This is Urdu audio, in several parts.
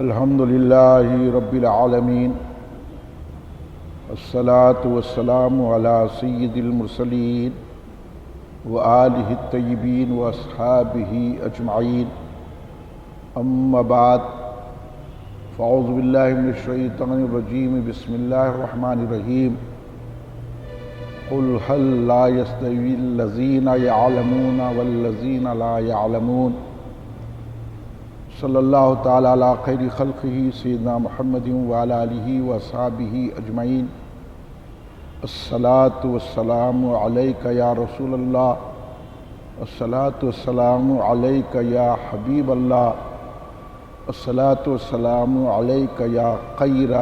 الحمد للہ رب العالمین الصلاة والسلام علی سید المرسلین وآلہ الطیبین واصحابہ اجمعین اما بعد فاعوذ باللہ من الشیطان الرجیم بسم اللہ الرحمن الرحیم قل هل لا يستوی الذین یعلمون والذین لا یعلمون صلی اللہ تعالی علی خیر خلقہ سیدنا محمد وعلی آلہ واصحابہ اجمعین الصلاۃ والسلام علیک یا رسول اللہ الصلاۃ والسلام علیک یا حبیب اللہ الصلاۃ والسلام علیک یا خیر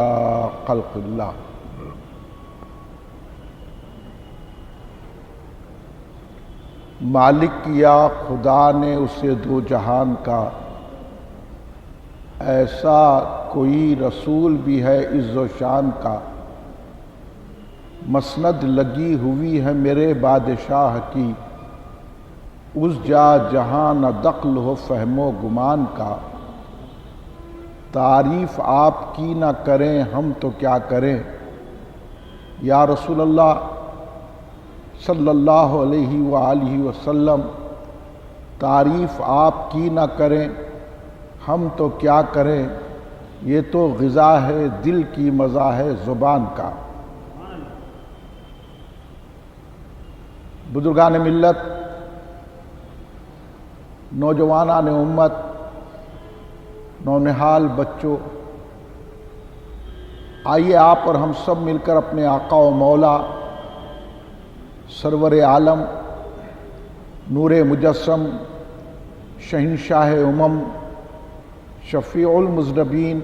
خلق اللہ۔ مالک یا خدا نے اسے دو جہان کا، ایسا کوئی رسول بھی ہے عز و شان کا، مسند لگی ہوئی ہے میرے بادشاہ کی، اس جا جہاں نہ دخل ہو فہم و گمان کا، تعریف آپ کی نہ کریں ہم تو کیا کریں، یا رسول اللہ صلی اللہ علیہ وآلہ وسلم تعریف آپ کی نہ کریں ہم تو کیا کریں، یہ تو غذا ہے دل کی مزہ ہے زبان کا۔ بزرگان ملت، نوجوانان امت، نونہال بچوں، آئیے آپ اور ہم سب مل کر اپنے آقا و مولا سرور عالم نور مجسم شہنشاہ امم شفیع المذنبین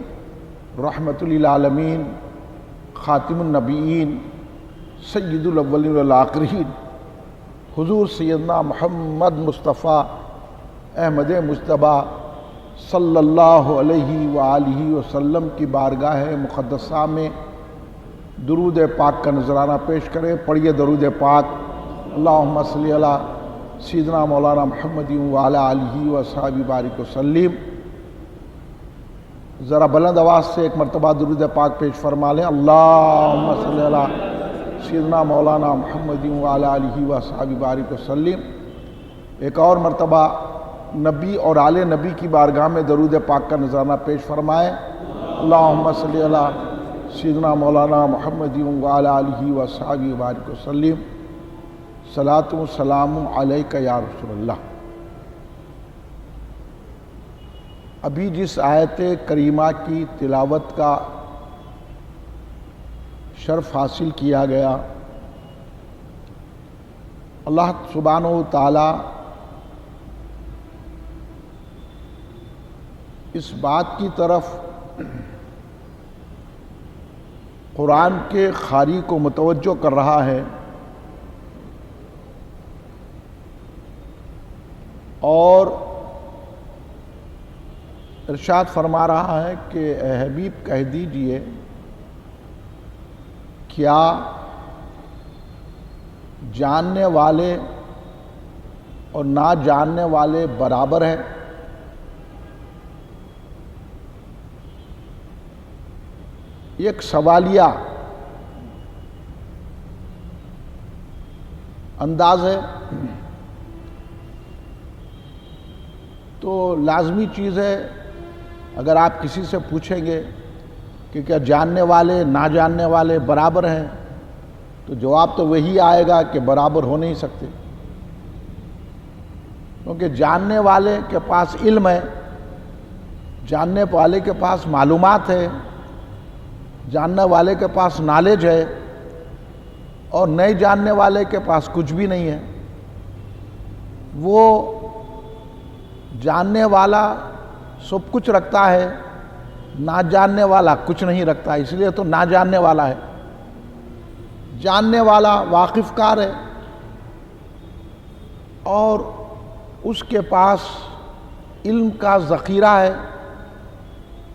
رحمت للعالمین خاتم النبیین سید الاولین والآخرین حضور سیدنا محمد مصطفیٰ احمد مجتبیٰ صلی اللہ علیہ وآلہ وسلم کی بارگاہ مقدسہ میں درود پاک کا نذرانہ پیش کریں۔ پڑھیے درود پاک۔ اللہم صلی علی سیدنا مولانا محمد وعلی آلہ وصحبہ بارک وسلم۔ ذرا بلند آواز سے ایک مرتبہ درود پاک پیش فرما لیں۔ اللہم صلی علی سیدنا مولانا محمد وعلی آلہ وصحبہ بارک وسلم۔ ایک اور مرتبہ نبی اور آل نبی کی بارگاہ میں درود پاک کا نذرانہ پیش فرمائیں۔ اللہم صلی علی سیدنا مولانا محمد وعلی آلہ وصحبہ بارک وسلم۔ صلاۃ و سلام علیک یا رسول اللہ۔ ابھی جس آیت کریمہ کی تلاوت کا شرف حاصل کیا گیا، اللہ سبحانہ و تعالی اس بات کی طرف قرآن کے قاری کو متوجہ کر رہا ہے اور ارشاد فرما رہا ہے کہ اے حبیب کہہ دیجئے، کیا جاننے والے اور نہ جاننے والے برابر ہیں؟ یہ ایک سوالیہ انداز ہے، تو لازمی چیز ہے اگر آپ کسی سے پوچھیں گے کہ کیا جاننے والے نہ جاننے والے برابر ہیں، تو جواب تو وہی آئے گا کہ برابر ہو نہیں سکتے، کیونکہ جاننے والے کے پاس علم ہے، جاننے والے کے پاس معلومات ہے، جاننے والے کے پاس نالج ہے، اور نہیں جاننے والے کے پاس کچھ بھی نہیں ہے۔ وہ جاننے والا سب کچھ رکھتا ہے، نہ جاننے والا کچھ نہیں رکھتا، اس لیے تو نہ جاننے والا ہے۔ جاننے والا واقف کار ہے اور اس کے پاس علم کا ذخیرہ ہے،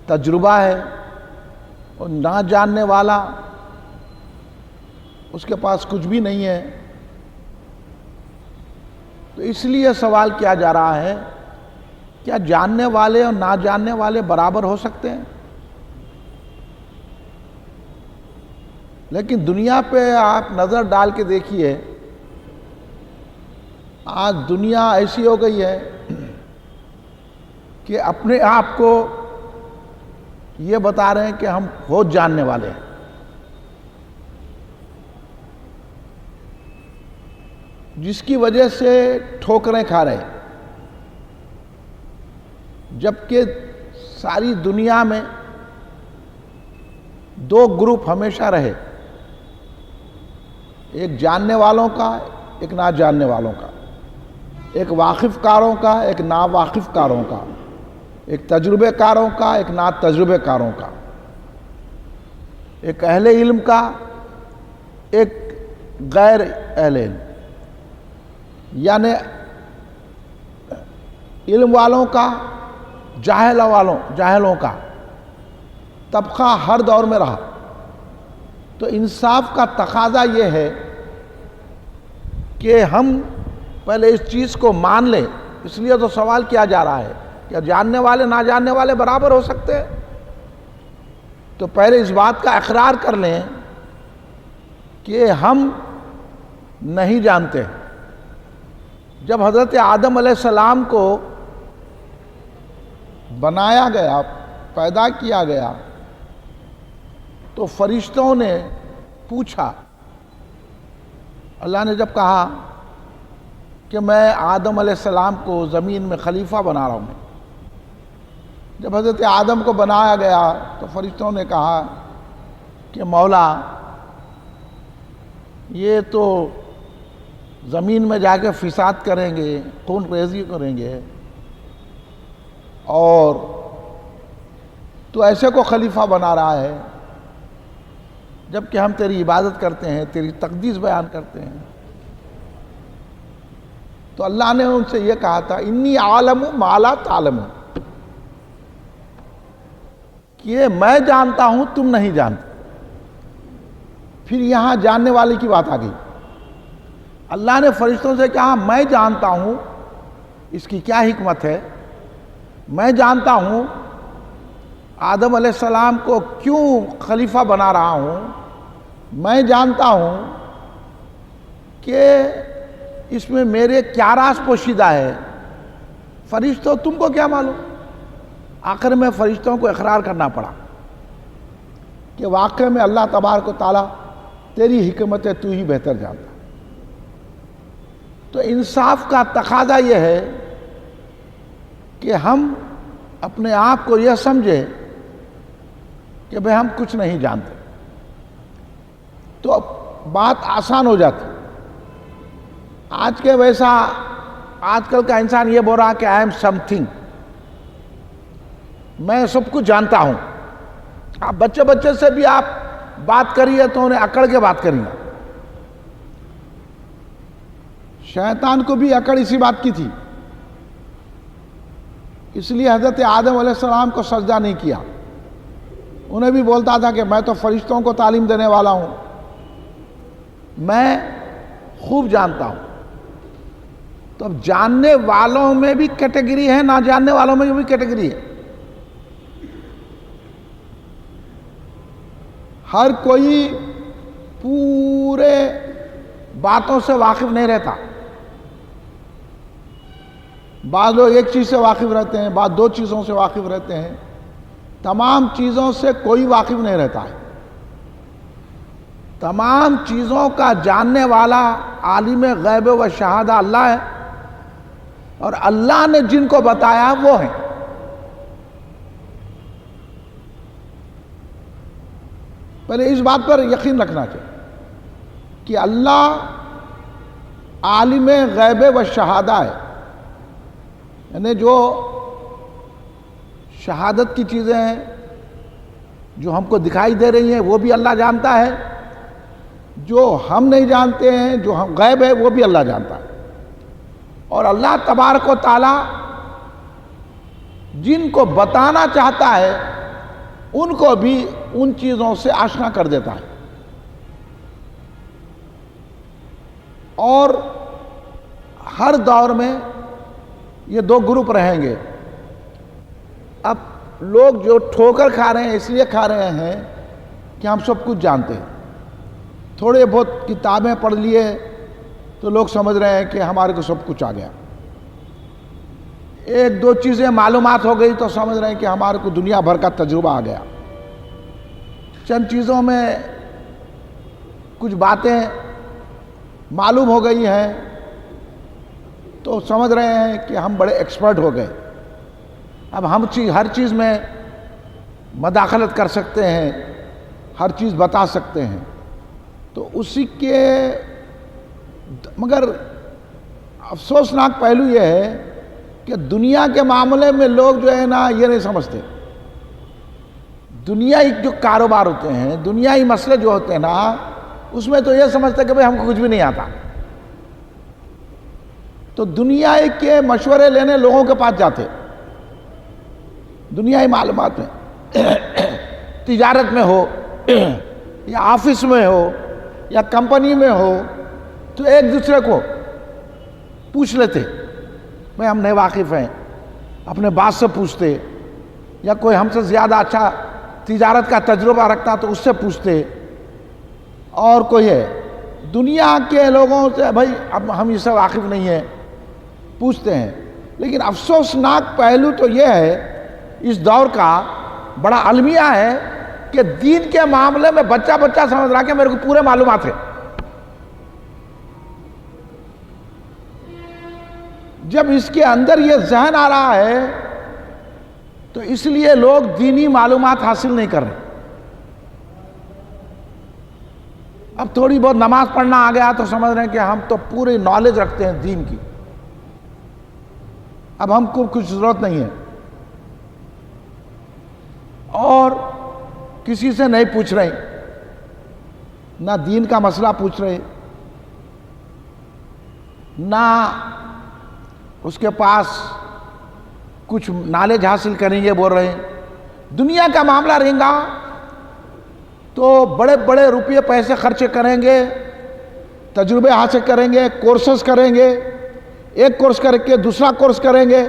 تجربہ ہے، اور نہ جاننے والا اس کے پاس کچھ بھی نہیں ہے۔ تو اس لیے سوال کیا جا رہا ہے کیا جاننے والے اور نہ جاننے والے برابر ہو سکتے ہیں؟ لیکن دنیا پہ آپ نظر ڈال کے دیکھیے، آج دنیا ایسی ہو گئی ہے کہ اپنے آپ کو یہ بتا رہے ہیں کہ ہم بہت جاننے والے ہیں، جس کی وجہ سے ٹھوکریں کھا رہے ہیں، جبکہ ساری دنیا میں دو گروپ ہمیشہ رہے، ایک جاننے والوں کا، ایک نہ جاننے والوں کا، ایک واقف کاروں کا، ایک نا واقف کاروں کا، ایک تجربے کاروں کا، ایک نا تجربے کاروں کا، ایک اہل علم کا، ایک غیر اہل علم، یعنی علم والوں کا، جاہلوں کا طبقہ ہر دور میں رہا۔ تو انصاف کا تقاضا یہ ہے کہ ہم پہلے اس چیز کو مان لیں۔ اس لیے تو سوال کیا جا رہا ہے کہ جاننے والے نہ جاننے والے برابر ہو سکتے ہیں؟ تو پہلے اس بات کا اقرار کر لیں کہ ہم نہیں جانتے۔ جب حضرت آدم علیہ السلام کو بنایا گیا، پیدا کیا گیا، تو فرشتوں نے پوچھا، اللہ نے جب کہا کہ میں آدم علیہ السلام کو زمین میں خلیفہ بنا رہا ہوں، جب حضرت آدم کو بنایا گیا تو فرشتوں نے کہا کہ مولا یہ تو زمین میں جا کے فساد کریں گے، خون ریزی کریں گے، اور تو ایسے کو خلیفہ بنا رہا ہے جبکہ ہم تیری عبادت کرتے ہیں، تیری تقدیس بیان کرتے ہیں۔ تو اللہ نے ان سے یہ کہا تھا، انی عالم ما لا تعلمون، کہ میں جانتا ہوں تم نہیں جانتے۔ پھر یہاں جاننے والے کی بات آ گئی۔ اللہ نے فرشتوں سے کہا میں جانتا ہوں، اس کی کیا حکمت ہے، میں جانتا ہوں آدم علیہ السلام کو کیوں خلیفہ بنا رہا ہوں، میں جانتا ہوں کہ اس میں میرے کیا راز پوشیدہ ہے۔ فرشتوں تم کو کیا معلوم؟ آخر میں فرشتوں کو اقرار کرنا پڑا کہ واقعہ میں اللہ تبارک و تعالیٰ تیری حکمت ہے، تو ہی بہتر جانتا۔ تو انصاف کا تقاضا یہ ہے کہ ہم اپنے آپ کو یہ سمجھیں کہ بھئی ہم کچھ نہیں جانتے، تو بات آسان ہو جاتی۔ آج کل کا انسان یہ بول رہا کہ آئی ایم سم تھنگ، میں سب کچھ جانتا ہوں۔ آپ بچے سے بھی آپ بات کریے تو انہیں اکڑ کے بات کریے۔ شیطان کو بھی اکڑ اسی بات کی تھی، اس لیے حضرت آدم علیہ السلام کو سجدہ نہیں کیا۔ انہیں بھی بولتا تھا کہ میں تو فرشتوں کو تعلیم دینے والا ہوں، میں خوب جانتا ہوں۔ تو اب جاننے والوں میں بھی کیٹیگری ہے، نہ جاننے والوں میں بھی کیٹیگری ہے۔ ہر کوئی پورے باتوں سے واقف نہیں رہتا، بعض لوگ ایک چیز سے واقف رہتے ہیں، بعض دو چیزوں سے واقف رہتے ہیں، تمام چیزوں سے کوئی واقف نہیں رہتا ہے۔ تمام چیزوں کا جاننے والا عالم غیب و شہادہ اللہ ہے، اور اللہ نے جن کو بتایا وہ ہیں۔ پہلے اس بات پر یقین رکھنا چاہیے کہ اللہ عالم غیب و شہادہ ہے، یعنی جو شہادت کی چیزیں ہیں جو ہم کو دکھائی دے رہی ہیں وہ بھی اللہ جانتا ہے، جو ہم نہیں جانتے ہیں، جو ہم غیب ہے وہ بھی اللہ جانتا ہے۔ اور اللہ تبارک و تعالی جن کو بتانا چاہتا ہے ان کو بھی ان چیزوں سے آشنا کر دیتا ہے۔ اور ہر دور میں یہ دو گروپ رہیں گے، اب لوگ جو ٹھوکر کھا رہے ہیں اس لیے کھا رہے ہیں کہ ہم سب کچھ جانتے ہیں، تھوڑے بہت کتابیں پڑھ لیے تو لوگ سمجھ رہے ہیں کہ ہمارے کو سب کچھ آ گیا، ایک دو چیزیں معلومات ہو گئی تو سمجھ رہے ہیں کہ ہمارے کو دنیا بھر کا تجربہ آ گیا، چند چیزوں میں کچھ باتیں معلوم ہو گئی ہیں تو سمجھ رہے ہیں کہ ہم بڑے ایکسپرٹ ہو گئے، اب ہم ہر چیز میں مداخلت کر سکتے ہیں، ہر چیز بتا سکتے ہیں، تو اسی کے مگر افسوسناک پہلو یہ ہے کہ دنیا کے معاملے میں لوگ جو ہے نا یہ نہیں سمجھتے، دنیائی جو کاروبار ہوتے ہیں، دنیائی مسئلے جو ہوتے ہیں نا اس میں تو یہ سمجھتے کہ بھئی ہم کو کچھ بھی نہیں آتا، تو دنیائی کے مشورے لینے لوگوں کے پاس جاتے، دنیائی معلومات میں تجارت میں ہو یا آفس میں ہو یا کمپنی میں ہو تو ایک دوسرے کو پوچھ لیتے، بھئی ہم نہیں واقف ہیں، اپنے باس سے پوچھتے، یا کوئی ہم سے زیادہ اچھا تجارت کا تجربہ رکھتا تو اس سے پوچھتے، اور کوئی ہے دنیا کے لوگوں سے بھئی اب ہم اس سے واقف نہیں ہیں پوچھتے ہیں، لیکن افسوسناک پہلو تو یہ ہے اس دور کا بڑا المیہ ہے کہ دین کے معاملے میں بچہ سمجھ رہا کہ میرے کو پورے معلومات ہے، جب اس کے اندر یہ ذہن آ رہا ہے تو اس لیے لوگ دینی معلومات حاصل نہیں کر رہے، اب تھوڑی بہت نماز پڑھنا آ گیا تو سمجھ رہے ہیں کہ ہم تو پوری نالج رکھتے ہیں دین کی، اب ہم کو کچھ ضرورت نہیں ہے، اور کسی سے نہیں پوچھ رہے، نہ دین کا مسئلہ پوچھ رہے، نہ اس کے پاس کچھ نالج حاصل کریں گے بول رہے ہیں، دنیا کا معاملہ رہیں گا تو بڑے بڑے روپے پیسے خرچ کریں گے، تجربے حاصل کریں گے، کورسز کریں گے، ایک کورس کر کے دوسرا کورس کریں گے،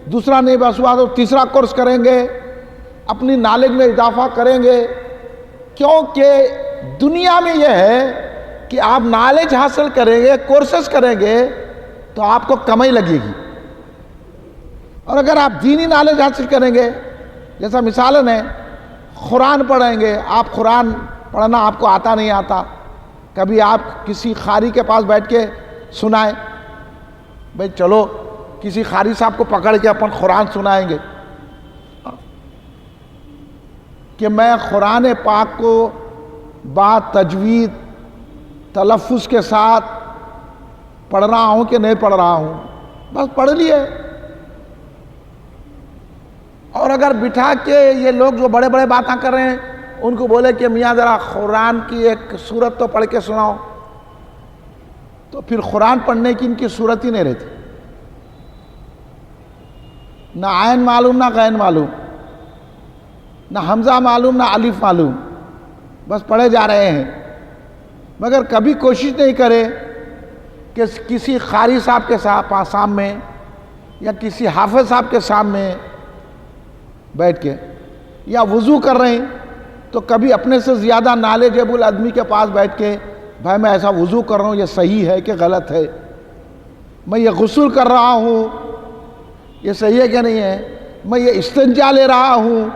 دوسرا نہیں بس ہوا تو تیسرا کورس کریں گے، اپنی نالج میں اضافہ کریں گے، کیونکہ دنیا میں یہ ہے کہ آپ نالج حاصل کریں گے، کورسز کریں گے تو آپ کو کمائی لگے گی، اور اگر آپ دینی نالج حاصل کریں گے، جیسا مثالن ہے قرآن پڑھیں گے، آپ قرآن پڑھنا آپ کو آتا نہیں آتا، کبھی آپ کسی قاری کے پاس بیٹھ کے سنائیں، بھئی چلو کسی قاری صاحب کو پکڑ کے اپن قرآن سنائیں گے کہ میں قرآن پاک کو با تجوید تلفظ کے ساتھ پڑھ رہا ہوں کہ نہیں پڑھ رہا ہوں، بس پڑھ لیے، اور اگر بٹھا کے یہ لوگ جو بڑے بڑے باتیں کر رہے ہیں ان کو بولے کہ میاں ذرا قرآن کی ایک سورت تو پڑھ کے سناؤ، تو پھر قرآن پڑھنے کی ان کی صورت ہی نہیں رہتی، نہ عین معلوم نہ غین معلوم، نہ حمزہ معلوم نہ الف معلوم، بس پڑھے جا رہے ہیں، مگر کبھی کوشش نہیں کرے کہ کسی قاری صاحب کے سامنے یا کسی حافظ صاحب کے سامنے بیٹھ کے، یا وضو کر رہے ہیں تو کبھی اپنے سے زیادہ نالجیبل آدمی کے پاس بیٹھ کے بھائی میں ایسا وضو کر رہا ہوں، یہ صحیح ہے کہ غلط ہے، میں یہ غسل کر رہا ہوں یہ صحیح ہے کہ نہیں ہے، میں یہ استنجا لے رہا ہوں،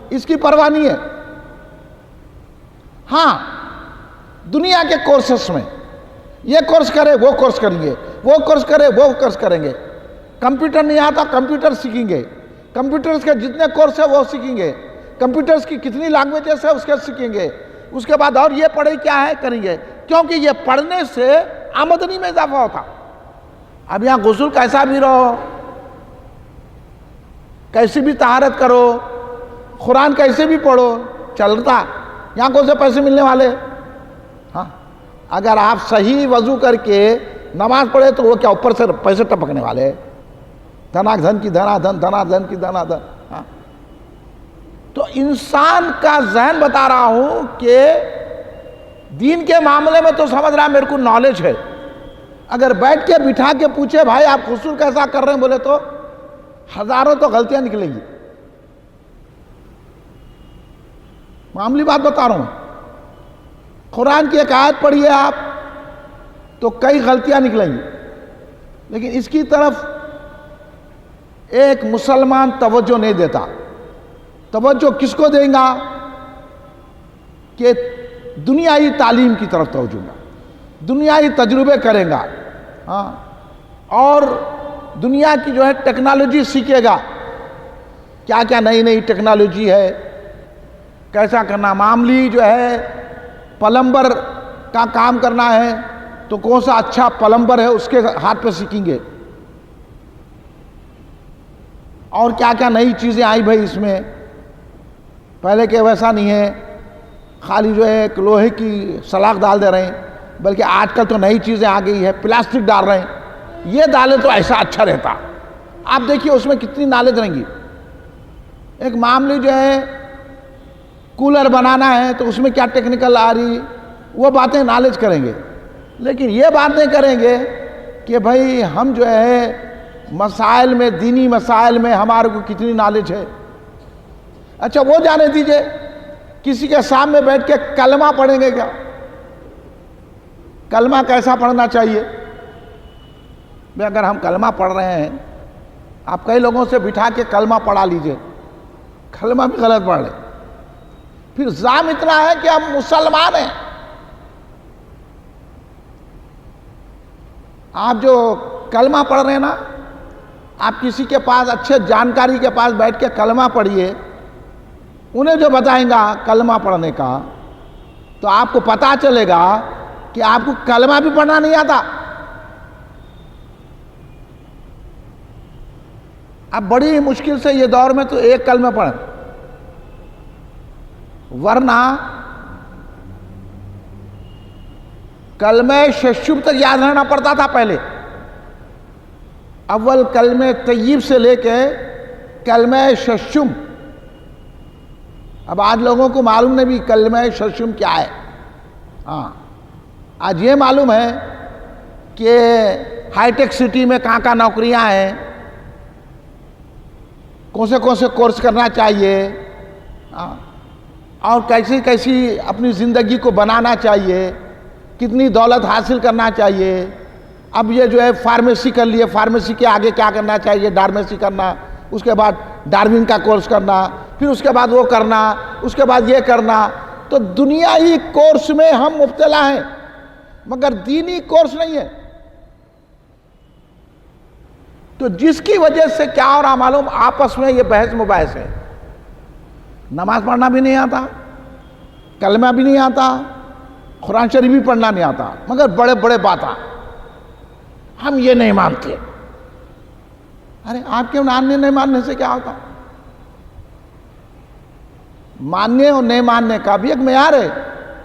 اس کی پرواہ نہیں ہے۔ ہاں دنیا کے کورسز میں یہ کورس کرے وہ کورس کریں گے، وہ کورس کرے وہ کورس کریں گے، کمپیوٹر نہیں آتا کمپیوٹر سیکھیں گے، کمپیوٹرز کے جتنے کورس ہیں وہ سیکھیں گے، کمپیوٹرز کی کتنی لینگویجز ہیں اس کے سیکھیں گے، اس کے بعد اور یہ پڑھائی کیا ہے کریں گے، کیونکہ یہ پڑھنے سے آمدنی میں اضافہ ہوتا۔ اب یہاں غسل کیسا بھی رہو، کیسی بھی طہارت کرو، قرآن کیسے بھی پڑھو، چلتا، یہاں کون سے پیسے ملنے والے؟ ہاں اگر آپ صحیح وضو کر کے نماز پڑھے تو وہ کیا اوپر سے پیسے ٹپکنے والے، دھنا دھن کی دھنا دھن، دھنا دھن کی دھنا دھن۔ ہاں تو انسان کا ذہن بتا رہا ہوں کہ دین کے معاملے میں تو سمجھ رہا ہے میرے کو نالج ہے، اگر بیٹھ کے بٹھا کے پوچھے بھائی آپ غسل کیسا کر رہے ہیں بولے تو ہزاروں تو غلطیاں نکلیں گی، معمولی بات بتا رہا ہوں. قرآن کی ایک آیت پڑھیے آپ تو کئی غلطیاں نکلیں گی، لیکن اس کی طرف ایک مسلمان توجہ نہیں دیتا. توجہ کس کو دیں گا؟ کہ دنیائی تعلیم کی طرف توجہ گا، دنیائی تجربے کرے گا، ہاں، اور دنیا کی جو ہے ٹیکنالوجی سیکھے گا. کیا کیا نئی نئی ٹیکنالوجی ہے، کیسا کرنا. معاملی جو ہے پلمبر کا کام کرنا ہے تو کون سا اچھا پلمبر ہے اس کے ہاتھ پہ سیکھیں گے. اور کیا کیا نئی چیزیں آئی بھائی اس میں. پہلے کہ ویسا نہیں ہے خالی جو ہے ایک لوہے کی سلاخ ڈال دے رہے ہیں، بلکہ آج کل تو نئی چیزیں آ گئی ہے، پلاسٹک ڈال رہے ہیں. یہ ڈالے تو ایسا اچھا رہتا. آپ دیکھیے اس میں کتنی نالج رہیں گی. ایک معاملی جو ہے کولر بنانا ہے تو اس میں کیا ٹیکنیکل آ رہی، وہ باتیں نالج کریں گے. لیکن یہ بات نہیں کریں گے کہ بھائی ہم جو ہے مسائل میں، دینی مسائل میں ہمارے کو کتنی نالج ہے. اچھا وہ جانے دیجئے، کسی کے سامنے بیٹھ کے کلمہ پڑھیں گے کیا؟ کلمہ کیسا پڑھنا چاہیے؟ اگر ہم کلمہ پڑھ رہے ہیں، آپ کئی لوگوں سے بٹھا کے کلمہ پڑھا لیجئے، کلمہ بھی غلط پڑھ لیں. پھر الزام اتنا ہے کہ ہم مسلمان ہیں. آپ جو کلمہ پڑھ رہے ہیں نا، آپ کسی کے پاس اچھے جانکاری کے پاس بیٹھ کے کلمہ پڑھیے، انہیں جو بتائیں گا کلمہ پڑھنے کا تو آپ کو پتہ چلے گا کہ آپ کو کلمہ بھی پڑھنا نہیں آتا. اب بڑی مشکل سے یہ دور میں تو ایک کلمہ پڑھیں، ورنہ کلمہ ششم تک یاد رہنا پڑتا تھا پہلے. اول کلمہ طیب سے لے کے کلمہ ششم. اب آج لوگوں کو معلوم نہیں بھی کلمہ ششم کیا ہے. ہاں، آج یہ معلوم ہے کہ ہائی ٹیک سٹی میں کہاں کہاں نوکریاں ہیں، کون سے کورس کرنا چاہیے، اور کیسی کیسی اپنی زندگی کو بنانا چاہیے، کتنی دولت حاصل کرنا چاہیے. اب یہ جو ہے فارمیسی کر لیے، فارمیسی کے آگے کیا کرنا چاہیے، ڈارمیسی کرنا، اس کے بعد ڈاروین کا کورس کرنا، پھر اس کے بعد وہ کرنا، اس کے بعد یہ کرنا. تو دنیائی کورس میں ہم مبتلا ہیں مگر دینی کورس نہیں ہے. تو جس کی وجہ سے کیا ہو رہا معلوم، آپس میں یہ بحث مباحث ہے. نماز پڑھنا بھی نہیں آتا، کلمہ بھی نہیں آتا، قرآن شریف بھی پڑھنا نہیں آتا، مگر بڑے بڑے باتیں ہم یہ نہیں مانتے. ارے آپ کے نہیں ماننے سے کیا ہوتا؟ ماننے اور نہیں ماننے کا بھی ایک معیار ہے.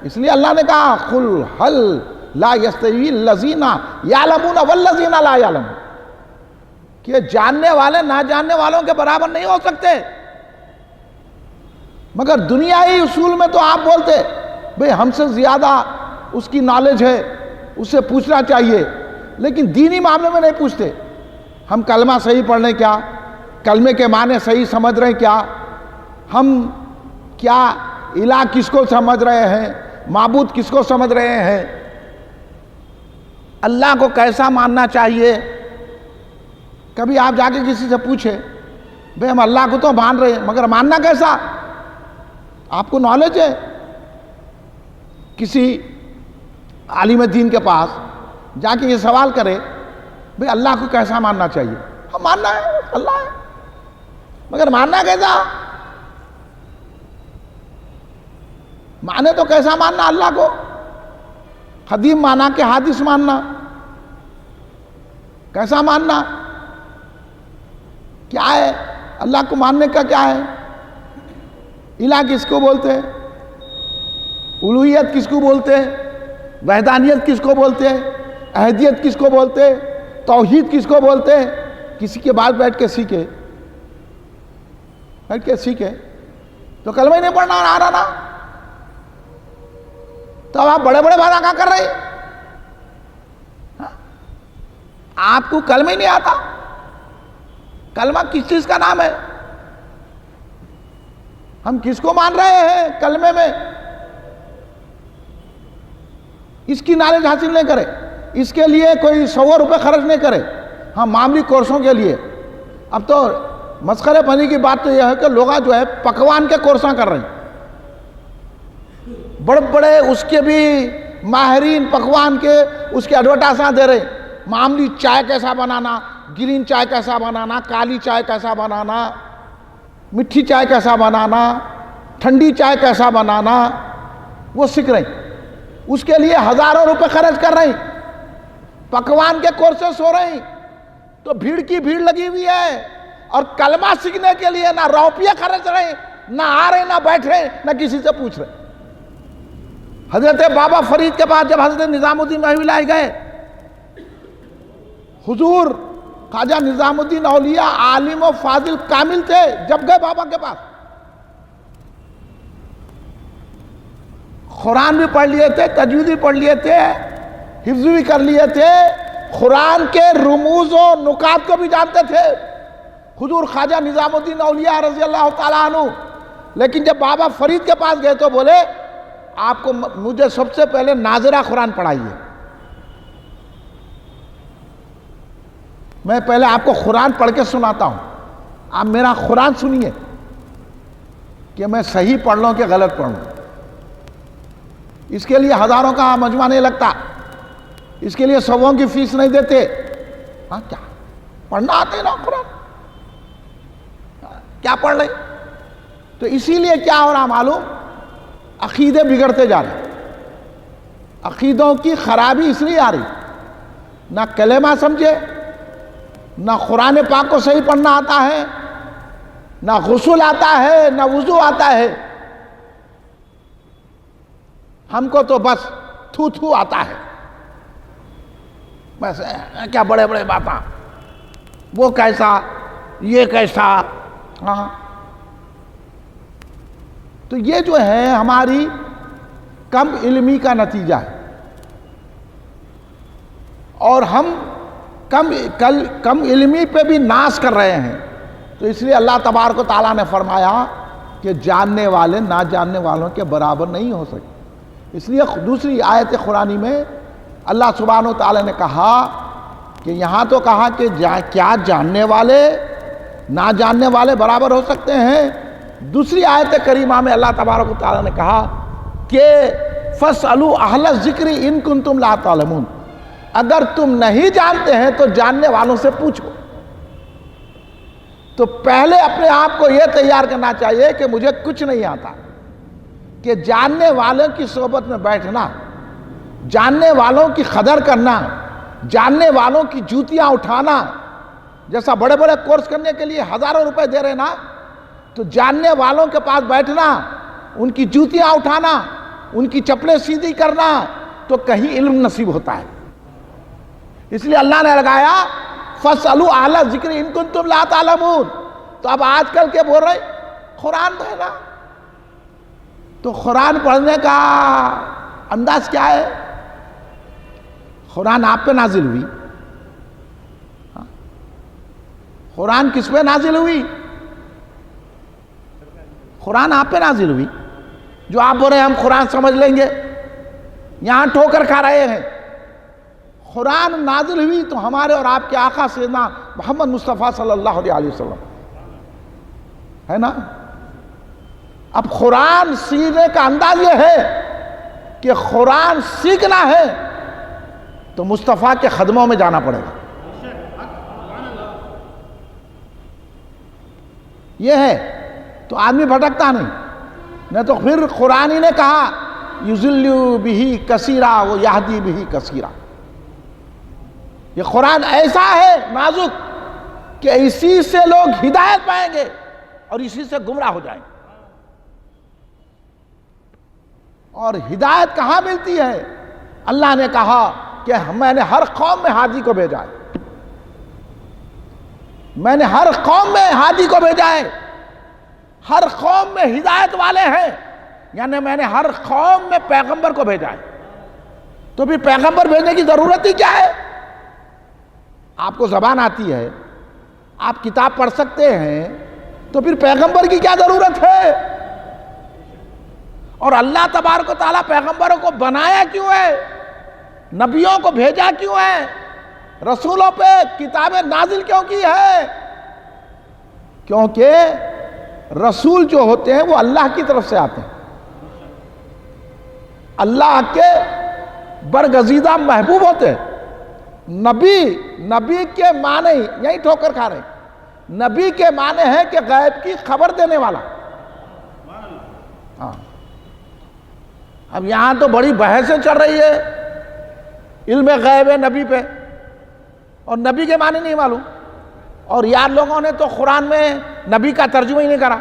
اس لیے اللہ نے کہا قل هل لا يستوي الذين يعلمون والذين لا يعلمون، کہ جاننے والے نہ جاننے والوں کے برابر نہیں ہو سکتے. مگر دنیائی اصول میں تو آپ بولتے بھئی ہم سے زیادہ اس کی نالج ہے، اس سے پوچھنا چاہیے، لیکن دینی معاملے میں نہیں پوچھتے. ہم کلمہ صحیح پڑھ رہے ہیں کیا؟ کلمے کے معنی صحیح سمجھ رہے ہیں کیا؟ ہم کیا الہ کس کو سمجھ رہے ہیں، معبود کس کو سمجھ رہے ہیں، اللہ کو کیسا ماننا چاہیے؟ کبھی آپ جا کے کسی سے پوچھے بھئی ہم اللہ کو تو مان رہے ہیں مگر ماننا کیسا؟ آپ کو نالج ہے؟ کسی عالم دین کے پاس جا کے یہ سوال کرے بھئی اللہ کو کیسا ماننا چاہیے؟ ہم ماننا ہے اللہ ہے، مگر ماننا کیسا؟ مانے تو کیسا ماننا اللہ کو؟ قدیم مانا کہ حادث ماننا؟ کیسا ماننا؟ کیا ہے اللہ کو ماننے کا؟ کیا ہے الہ کس کو بولتے ہیں، الوہیت کس کو بولتے ہیں، وحدانیت کس کو بولتے ہیں، احدیت کس کو بولتے ہیں، توحید کس کو بولتے ہیں؟ کسی کے بعد بیٹھ کے سیکھے، بیٹھ کے سیکھے تو کلمہ ہی نہیں پڑھنا آ رہا نا، تو اب آپ بڑے بڑے باتیں کیا کر رہے ہیں؟ آپ کو کلمہ ہی نہیں آتا. کلمہ کس چیز کا نام ہے؟ ہم کس کو مان رہے ہیں کلمے میں؟ اس کی نالج حاصل نہیں کرے، اس کے لیے کوئی 100 روپے خرچ نہیں کرے، ہاں معاملی کورسوں کے لیے۔ اب تو مسخرے پنی کی بات تو یہ ہے کہ لوگ جو ہے پکوان کے کورساں کر رہے ہیں، بڑے بڑے اس کے بھی ماہرین پکوان کے اس کے ایڈورٹائزاں دے رہے ہیں، معاملی چائے کیسا بنانا، گرین چائے کیسا بنانا، کالی چائے کیسا بنانا، میٹھی چائے کیسا بنانا، ٹھنڈی چائے کیسا بنانا، وہ سیکھ رہے ہیں۔ اس کے لیے ہزاروں روپے خرچ کر رہے ہیں، پکوان کے کورسز ہو رہے ہیں، تو بھیڑ کی بھیڑ لگی ہوئی ہے، اور کلمہ سیکھنے کے لیے نہ روپیے خرچ رہے ہیں، نہ آ رہے، نہ بیٹھ رہے، نہ کسی سے پوچھ رہے۔ حضرت بابا فرید کے پاس جب حضرت نظام الدین محوی لائے گئے، حضور خواجہ نظام الدین اولیاء عالم و فاضل کامل تھے، جب گئے بابا کے پاس قرآن بھی پڑھ لیے تھے، تجوید بھی پڑھ لیے تھے، حفظ بھی کر لیے تھے، قرآن کے رموز و نکات کو بھی جانتے تھے حضور خواجہ نظام الدین اولیاء رضی اللہ تعالیٰ عنہ۔ لیکن جب بابا فرید کے پاس گئے تو بولے آپ کو مجھے سب سے پہلے ناظرہ قرآن پڑھائیے، میں پہلے آپ کو قرآن پڑھ کے سناتا ہوں، آپ میرا قرآن سنیے کہ میں صحیح پڑھ لوں کہ غلط پڑھ لوں۔ اس کے لیے ہزاروں کا مجمع نہیں لگتا، اس کے لیے 100 کی فیس نہیں دیتے۔ ہاں کیا پڑھنا آتے نا قرآن، کیا پڑھ لیں؟ تو اسی لیے کیا ہو رہا معلوم؟ عقیدے بگڑتے جا رہے، عقیدوں کی خرابی اس لیے آ رہی، نہ کلمہ سمجھے، نہ قرآن پاک کو صحیح پڑھنا آتا ہے، نہ غسل آتا ہے، نہ وضو آتا ہے، ہم کو تو بس تھو تھو آتا ہے، بس کیا بڑے بڑے باتاں، وہ کیسا، یہ کیسا۔ ہاں تو یہ جو ہے ہماری کم علمی کا نتیجہ ہے، اور ہم کم علمی پہ بھی ناز کر رہے ہیں۔ تو اس لیے اللہ تبارک و تعالیٰ نے فرمایا کہ جاننے والے نہ جاننے والوں کے برابر نہیں ہو سکتے۔ اس لیے دوسری آیت قرآنی میں اللہ سبحانہ و تعالیٰ نے کہا کہ یہاں تو کہا کہ کیا جاننے والے نہ جاننے والے برابر ہو سکتے ہیں، دوسری آیت کریمہ میں اللہ تبارک و تعالیٰ نے کہا کہ فَاسْأَلُوا أَهْلَ الذِّكْرِ إِن كُنتُمْ لَا تَعْلَمُونَ، اگر تم نہیں جانتے ہیں تو جاننے والوں سے پوچھو۔ تو پہلے اپنے آپ کو یہ تیار کرنا چاہیے کہ مجھے کچھ نہیں آتا، کہ جاننے والوں کی صحبت میں بیٹھنا، جاننے والوں کی قدر کرنا، جاننے والوں کی جوتیاں اٹھانا، جیسا بڑے بڑے کورس کرنے کے لیے ہزاروں روپے دے رہے نا، تو جاننے والوں کے پاس بیٹھنا، ان کی جوتیاں اٹھانا، ان کی چپلیں سیدھی کرنا، تو کہیں علم نصیب ہوتا ہے۔ اس لیے اللہ نے لگایا فَاسْأَلُوا أَهْلَ الذِّكْرِ إِن كُنتُمْ لَا تَعْلَمُونَ۔ تو اب آج کل کے بول رہے قرآن پڑھنا، تو قرآن پڑھنے کا انداز کیا ہے؟ قرآن آپ پہ نازل ہوئی، قرآن کس پہ نازل ہوئی؟ قرآن آپ پہ نازل ہوئی۔ جو آپ بول رہے ہیں ہم قرآن سمجھ لیں گے، یہاں ٹھوکر کھا رہے ہیں۔ قرآن نازل ہوئی تو ہمارے اور آپ کے آقا سیدنا محمد مصطفیٰ صلی اللہ علیہ وسلم ہے نا۔ اب قرآن سیکھنے کا انداز یہ ہے کہ قرآن سیکھنا ہے تو مصطفیٰ کے قدموں میں جانا پڑے گا، یہ ہے تو آدمی بھٹکتا نہیں تو پھر قرآن ہی نے کہا یُضِلُّ بِهِ کثیرا وَیَہْدِی بِهِ کثیرا۔ یہ قرآن ایسا ہے نازک کہ اسی سے لوگ ہدایت پائیں گے اور اسی سے گمراہ ہو جائیں گے۔ اور ہدایت کہاں ملتی ہے؟ اللہ نے کہا کہ میں نے ہر قوم میں ہادی کو بھیجا ہے، میں نے ہر قوم میں ہادی کو بھیجا ہے، ہر قوم میں ہدایت والے ہیں، یعنی میں نے ہر قوم میں پیغمبر کو بھیجا ہے۔ تو پھر پیغمبر بھیجنے کی ضرورت ہی کیا ہے؟ آپ کو زبان آتی ہے، آپ کتاب پڑھ سکتے ہیں، تو پھر پیغمبر کی کیا ضرورت ہے؟ اور اللہ تبارک و تعالیٰ پیغمبروں کو بنایا کیوں ہے؟ نبیوں کو بھیجا کیوں ہے؟ رسولوں پہ کتابیں نازل کیوں کی ہے؟ کیونکہ رسول جو ہوتے ہیں وہ اللہ کی طرف سے آتے ہیں، اللہ کے برگزیدہ محبوب ہوتے ہیں۔ نبی کے معنی یہی ٹھوکر کھا رہے ہیں، نبی کے معنی ہے کہ غیب کی خبر دینے والا۔ ہاں، اب یہاں تو بڑی بحثیں چل رہی ہے علم غیب نبی پہ، اور نبی کے معنی نہیں معلوم، اور یار لوگوں نے تو قرآن میں نبی کا ترجمہ ہی نہیں کرا،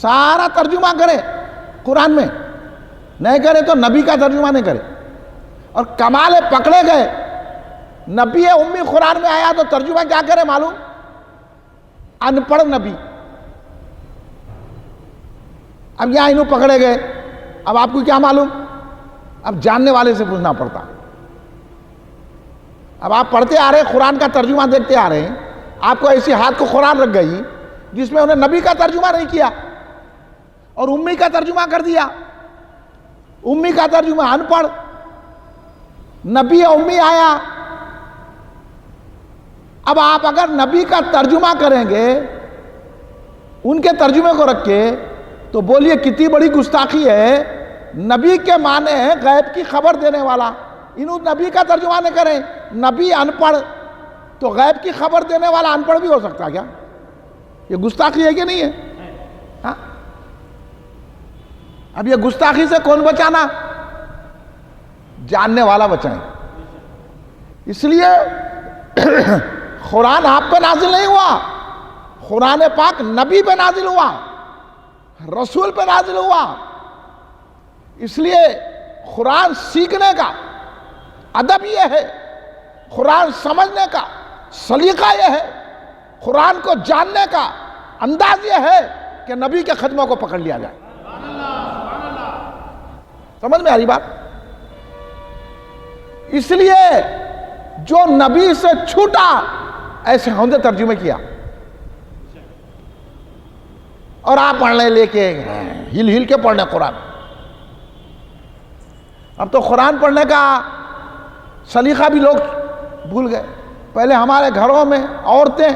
سارا ترجمہ کرے قرآن میں نہیں کرے تو نبی کا ترجمہ نہیں کرے، اور کمال پکڑے گئے نبی امی قرآن میں آیا تو ترجمہ کیا کرے معلوم؟ ان پڑھ نبی۔ اب یہاں انہوں پکڑے گئے، اب آپ کو کیا معلوم؟ اب جاننے والے سے پوچھنا پڑتا۔ اب آپ پڑھتے آ رہے ہیں، قرآن کا ترجمہ دیکھتے آ رہے ہیں، آپ کو ایسی ہاتھ کو قرآن رکھ گئی جس میں انہیں نبی کا ترجمہ نہیں کیا اور امی کا ترجمہ کر دیا۔ امی کا ترجمہ ان پڑھ، نبی امی آیا۔ اب آپ اگر نبی کا ترجمہ کریں گے ان کے ترجمے کو رکھ کے تو بولیے کتنی بڑی گستاخی ہے۔ نبی کے معنی ہے غیب کی خبر دینے والا، انہوں نبی کا ترجمہ نہ کریں، نبی ان پڑھ، تو غیب کی خبر دینے والا ان پڑھ بھی ہو سکتا ہے کیا؟ یہ گستاخی ہے کہ نہیں ہے؟ ہاں؟ اب یہ گستاخی سے کون بچانا؟ جاننے والا بچائیں۔ اس لیے قرآن آپ پہ نازل نہیں ہوا، قرآن پاک نبی پہ نازل ہوا، رسول پہ نازل ہوا۔ اس لیے قرآن سیکھنے کا ادب یہ ہے، قرآن سمجھنے کا سلیقہ یہ ہے، قرآن کو جاننے کا انداز یہ ہے کہ نبی کے خدموں کو پکڑ لیا جائے۔ سمجھ میں آ رہی بات؟ اس لیے جو نبی سے چھوٹا ایسے ہوندے ترجمے کیا، اور آپ پڑھنے لے کے ہل ہل کے پڑھنے قرآن۔ اب تو قرآن پڑھنے کا سلیقہ بھی لوگ بھول گئے۔ پہلے ہمارے گھروں میں عورتیں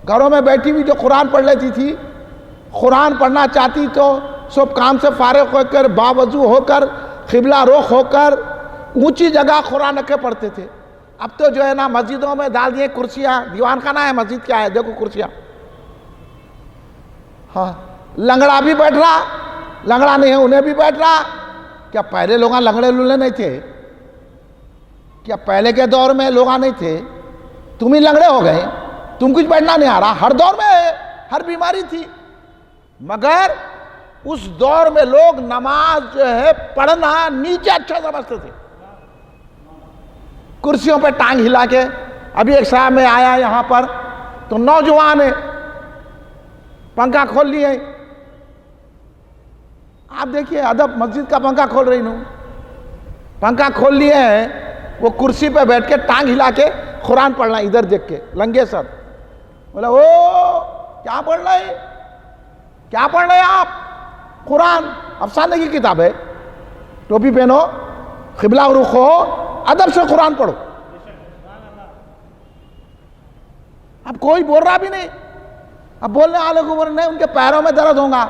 گھروں میں بیٹھی ہوئی جو قرآن پڑھ لیتی تھی، قرآن پڑھنا چاہتی تو سب کام سے فارغ ہو کر باوضو ہو کر قبلہ رخ ہو کر اونچی جگہ قرآن رکھے پڑھتے تھے۔ اب تو جو ہے نا مسجدوں میں ڈال دیے کرسیاں، دیوان خانہ ہے مسجد کیا ہے، دیکھو کرسیاں۔ ہاں، لنگڑا بھی بیٹھ رہا، لنگڑا نہیں ہے انہیں بھی بیٹھ رہا۔ کیا پہلے لوگ لنگڑے لولے نہیں تھے؟ کیا پہلے کے دور میں لوگ نہیں تھے؟ تم ہی لنگڑے ہو گئے، تم کچھ بیٹھنا نہیں آ رہا۔ ہر دور میں ہر بیماری تھی، مگر اس دور میں لوگ نماز جو ہے پڑھنا نیچے اچھا سمجھتے تھے، کرسیوں پہ ٹانگ ہلا کے۔ ابھی ایک صاحب میں آیا یہاں پر تو نوجوان ہے، پنکھا کھول لیے۔ آپ دیکھیے ادب، مسجد کا پنکھا کھول رہی ہوں، پنکھا کھول لیے ہیں، وہ کرسی پہ بیٹھ کے ٹانگ ہلا کے قرآن پڑھنا ادھر دیکھ کے لنگے سر۔ بولا او کیا پڑھ رہے ہیں، کیا پڑھ رہے ہیں آپ؟ قرآن افسانے کی کتاب ہے، ٹوپی پہنو، قبلہ رخ ہو، ادب سے قرآن پڑھو۔ اب کوئی بول رہا بھی نہیں، اب بولنے والے کو بولنے نہیں، ان کے پیروں میں درد ہوگا،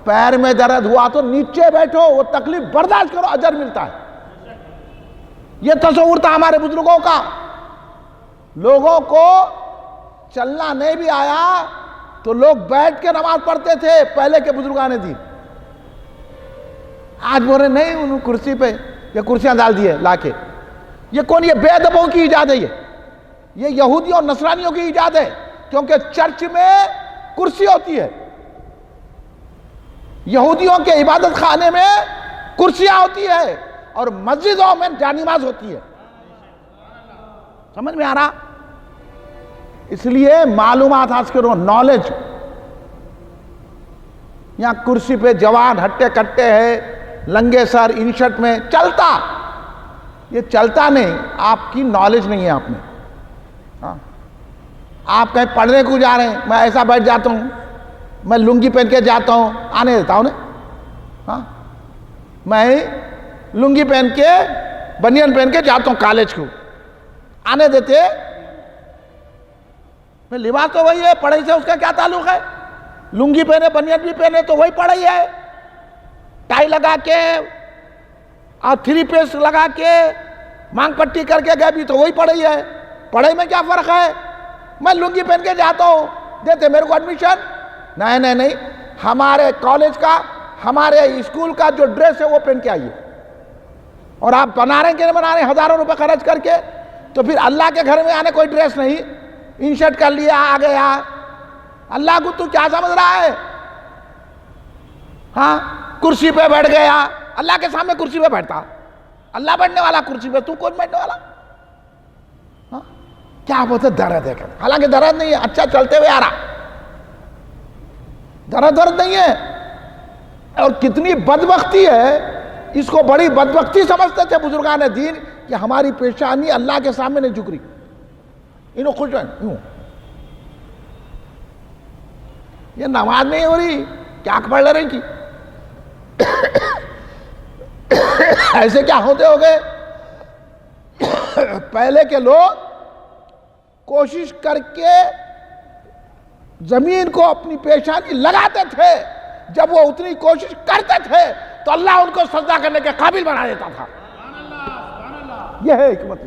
پیر میں درد ہوا تو نیچے بیٹھو، وہ تکلیف برداشت کرو، اجر ملتا ہے۔ یہ تصور تھا ہمارے بزرگوں کا۔ لوگوں کو چلنا نہیں بھی آیا تو لوگ بیٹھ کے نماز پڑھتے تھے پہلے کے بزرگان دین۔ آج بول رہے نہیں، انہوں کرسی پہ یہ کرسیاں ڈال دیے لا کے۔ یہ کون؟ یہ بے ادبوں کی ایجاد ہے، یہ یہودیوں اور نصرانیوں کی ایجاد ہے، کیونکہ چرچ میں کرسی ہوتی ہے، یہودیوں کے عبادت خانے میں کرسیاں ہوتی ہے، اور مسجدوں میں جانماز ہوتی ہے۔ سمجھ میں آ رہا؟ اس لیے معلومات حاصل کرو، نالج۔ یہاں کرسی پہ جوان ہٹے کٹے ہے، لنگے سر انشٹ میں چلتا، یہ چلتا نہیں، آپ کی نالج نہیں ہے آپ میں۔ آپ کہیں پڑھنے کو جا رہے ہیں، میں ایسا بیٹھ جاتا ہوں، میں لنگی پہن کے جاتا ہوں، آنے دیتا ہوں ہاں، میں لنگی پہن کے بنیان پہن کے جاتا ہوں کالج کو، آنے دیتے؟ میں لباس تو وہی ہے، پڑھائی سے اس کا کیا تعلق ہے؟ لنگی پہنے بنیان بھی پہنے تو وہی پڑھائی ہے، ٹائی لگا کے اور 3 پیس لگا کے مانگ پٹی کر کے گئے بھی تو وہی پڑھائی ہے۔ پڑھائی میں کیا فرق ہے؟ میں لنگی پہن کے جاتا ہوں، دیتے میرے کو ایڈمیشن؟ نہیں، ہمارے کالج کا، ہمارے اسکول کا جو ڈریس ہے وہ پہن کے آئیے۔ اور آپ بنا رہے ہیں کہ نہیں بنا رہے ہیں ہزاروں روپے خرچ کر کے؟ تو پھر اللہ کے گھر میں آنے کوئی ڈریس نہیں، ان شرٹ کر لیا آ گیا، اللہ کو تو کیا سمجھ رہا ہے؟ ہاں، کرسی پہ بیٹھ گیا، اللہ کے سامنے کرسی پہ بیٹھتا، اللہ بیٹھنے والا کرسی پہ، تو کون بیٹھنے والا؟ ہاں، کیا بولتے درد ہے، حالانکہ درد نہیں ہے، اچھا چلتے ہوئے آ رہا، درد نہیں ہے۔ اور کتنی بدبختی ہے، اس کو بڑی بدبختی سمجھتے تھے بزرگان دین کہ ہماری پیشانی اللہ کے سامنے نہیں جھک رہی، انہوں خوش ہیں، یہ نماز نہیں ہو رہی، کیا پڑھ لے رہی کی؟ ایسے کیا ہوتے ہو گئے؟ پہلے کے لوگ کوشش کر کے زمین کو اپنی پیشانی لگاتے تھے، جب وہ اتنی کوشش کرتے تھے تو اللہ ان کو سجدہ کرنے کے قابل بنا دیتا تھا۔ یہ ہے حکمت۔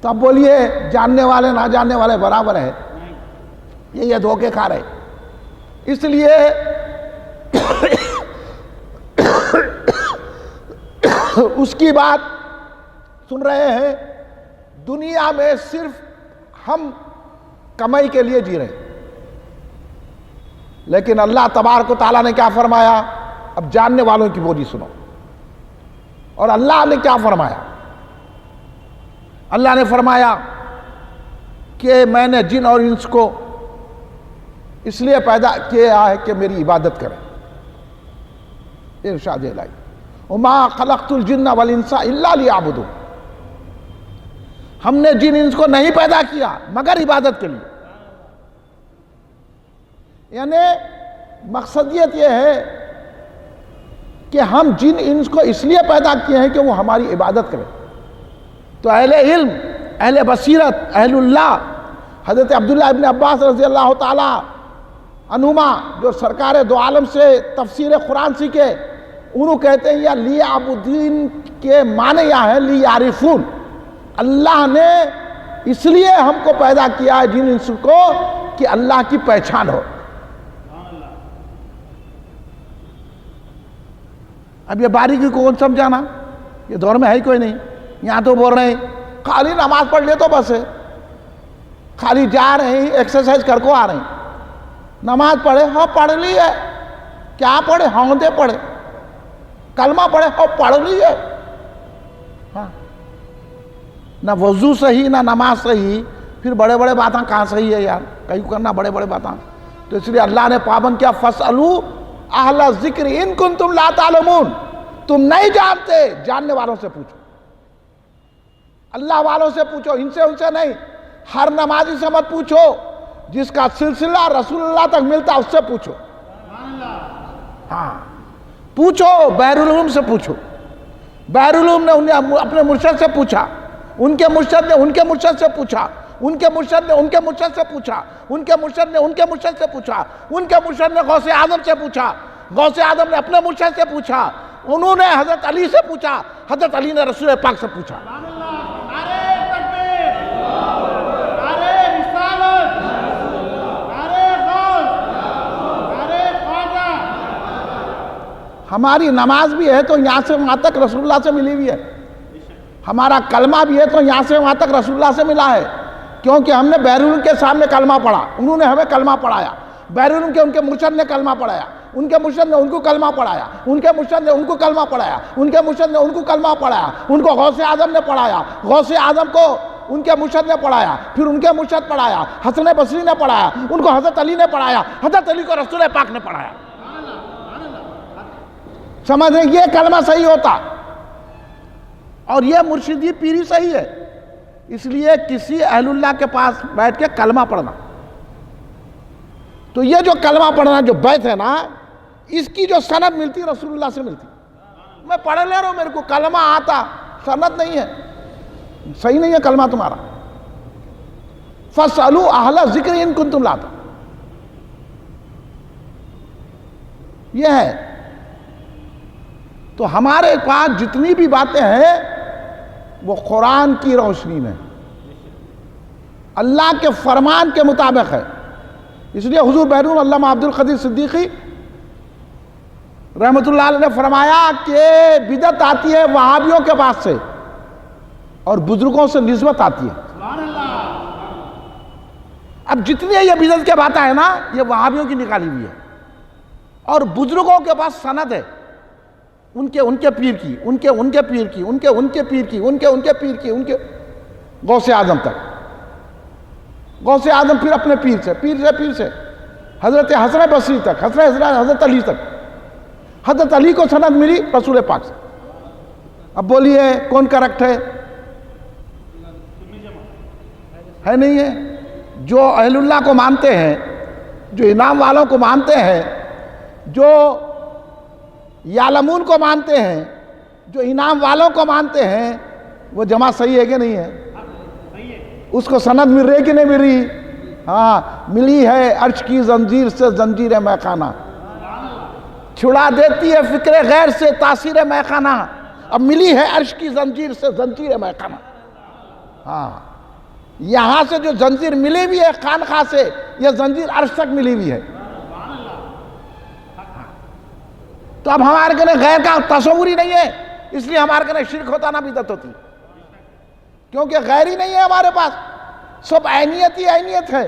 تب بولیے جاننے والے نہ جاننے والے برابر ہے، یہ دھوکے کھا رہے۔ اس لیے اس کی بات سن رہے ہیں، دنیا میں صرف ہم کمائی کے لیے جی رہے ہیں، لیکن اللہ تبارک و تعالیٰ نے کیا فرمایا؟ اب جاننے والوں کی بولی سنو۔ اور اللہ نے کیا فرمایا؟ اللہ نے فرمایا کہ میں نے جن اور انس کو اس لیے پیدا کیا ہے کہ میری عبادت کریں۔ ارشاد الہی، وَمَا خَلَقْتُ الْجِنَّ وَالْإِنسَ إِلَّا لِيَعْبُدُونِ، ہم نے جن انس کو نہیں پیدا کیا مگر عبادت کے لیے۔ یعنی مقصدیت یہ ہے کہ ہم جن انس کو اس لیے پیدا کیے ہیں کہ وہ ہماری عبادت کریں۔ تو اہل علم، اہل بصیرت، اہل اللہ، حضرت عبداللہ ابن عباس رضی اللہ تعالی عنہما جو سرکار دو عالم سے تفسیر قرآن سیکھے، انہوں کہتے ہیں یا لیعبدین کے معنی یہ ہے لیعرفون، اللہ نے اس لیے ہم کو پیدا کیا ہے جن انس کو کہ اللہ کی پہچان ہو۔ اب یہ باریکی کو کون سمجھانا؟ یہ دور میں ہے ہی کوئی نہیں۔ یہاں تو بول رہے ہیں خالی نماز پڑھ لے تو بس ہے، خالی جا رہے ہیں ایکسرسائز کر کو آ رہے ہیں، نماز پڑھے ہاں پڑھ لی ہے، کیا پڑھے ہاں دے پڑھے، کلمہ پڑھے ہاں پڑھ لی ہے، ہاں نہ وضو صحیح نہ نماز صحیح، پھر بڑے بڑے باتاں کہاں صحیح ہے یار، کہیں کرنا بڑے بڑے باتاں۔ تو اس لیے اللہ نے پابند کیا فَاسْأَلُوا اہل الذکر ان کنتم لا تعلمون، تم نہیں جانتے جاننے والوں سے پوچھو، اللہ والوں سے پوچھو، ان سے نہیں۔ ہر نمازی سے مت پوچھو، جس کا سلسلہ رسول اللہ تک ملتا اس سے پوچھو، ہاں پوچھو، بحر العلوم سے پوچھو۔ بحر العلوم نے انہیں اپنے مرشد سے پوچھا، ان کے مرشد نے ان کے مرشد سے پوچھا، ان کے مرشد نے ان کے مرشد سے پوچھا، ان کے مرشد نے ان کے مرشد سے پوچھا، ان کے مرشد نے غوث اعظم سے پوچھا، غوث اعظم نے اپنے مرشد سے پوچھا، انہوں نے حضرت علی سے پوچھا، حضرت علی نے رسول پاک سے پوچھا۔ ہماری نماز بھی ہے تو یہاں سے وہاں تک رسول اللہ سے ملی ہوئی ہے، ہمارا کلمہ بھی ہے تو یہاں سے وہاں تک رسول اللہ سے ملا ہے، کیونکہ ہم نے بحر العلوم کے سامنے کلمہ پڑھا، انہوں نے ہمیں کلمہ پڑھایا، بحر العلوم کے ان کے مرشد نے کلمہ پڑھایا، ان کے مرشد نے ان کو کلمہ پڑھایا، ان کے مرشد نے ان کو کلمہ پڑھایا، ان کے مرشد نے ان کو کلمہ پڑھایا، ان کو غوث اعظم نے پڑھایا، غوث اعظم کو ان کے مرشد نے پڑھایا، پھر ان کے مرشد پڑھایا، حسن بصری نے پڑھایا، ان کو حضرت علی نے پڑھایا، حضرت علی کو رسول پاک نے پڑھایا۔ سمجھ رہے یہ کلمہ صحیح ہوتا اور یہ مرشدی پیری صحیح ہے۔ اس لیے کسی اہل اللہ کے پاس بیٹھ کے کلمہ پڑھنا تو یہ جو کلمہ پڑھنا جو بیت ہے نا، اس کی جو سند ملتی رسول اللہ سے ملتی. میں پڑھ لے رہا ہوں، میرے کو کلمہ آتا، سند نہیں ہے، صحیح نہیں ہے کلمہ تمہارا. فَاسْأَلُوا أَهْلَ الذِّكْرِ إِن كُنتُمْ لَا تَعْلَمُونَ. یہ ہے. تو ہمارے پاس جتنی بھی باتیں ہیں وہ قرآن کی روشنی میں، اللہ کے فرمان کے مطابق ہے. اس لیے حضور بحرون علامہ عبد القدیر صدیقی رحمۃ اللہ علیہ نے فرمایا کہ بدعت آتی ہے وہابیوں کے پاس سے اور بزرگوں سے نسبت آتی ہے. اب جتنی یہ بدعت کے باتیں ہیں نا، یہ وہابیوں کی نکالی ہوئی ہے، اور بزرگوں کے پاس سند ہے، ان کے پیر کی، ان کے پیر کی، ان کے پیر کی، ان کے پیر کی، ان کے غوث اعظم تک. غوث اعظم پھر اپنے پیر سے حضرت حسن بصری تک، حضرت علی تک. حضرت علی کو سند ملی رسول پاک سے. اب بولیے کون کریکٹ ہے نہیں ہے؟ جو اہل اللہ کو مانتے ہیں، جو انعام والوں کو مانتے ہیں، جو یعلمون کو مانتے ہیں، جو انعام والوں کو مانتے ہیں، وہ جماعت صحیح ہے کہ نہیں ہے؟ اس کو سند مل رہی کہ نہیں مل رہی؟ ہاں ملی ہے. عرش کی زنجیر سے زنجیر میخانہ چھڑا دیتی ہے فکر غیر سے تاثیر میخانہ. اب ملی ہے عرش کی زنجیر سے زنجیر میخانہ. ہاں یہاں سے جو زنجیر ملی بھی ہے خانخواہ سے، یہ زنجیر عرش تک ملی بھی ہے. تو اب ہمارے کنے غیر کا تصور ہی نہیں ہے، اس لیے ہمارے کنے شرک ہوتا نہ بدعت ہوتی، کیونکہ غیر ہی نہیں ہے ہمارے پاس. سب عینیت ہی عینیت ہے.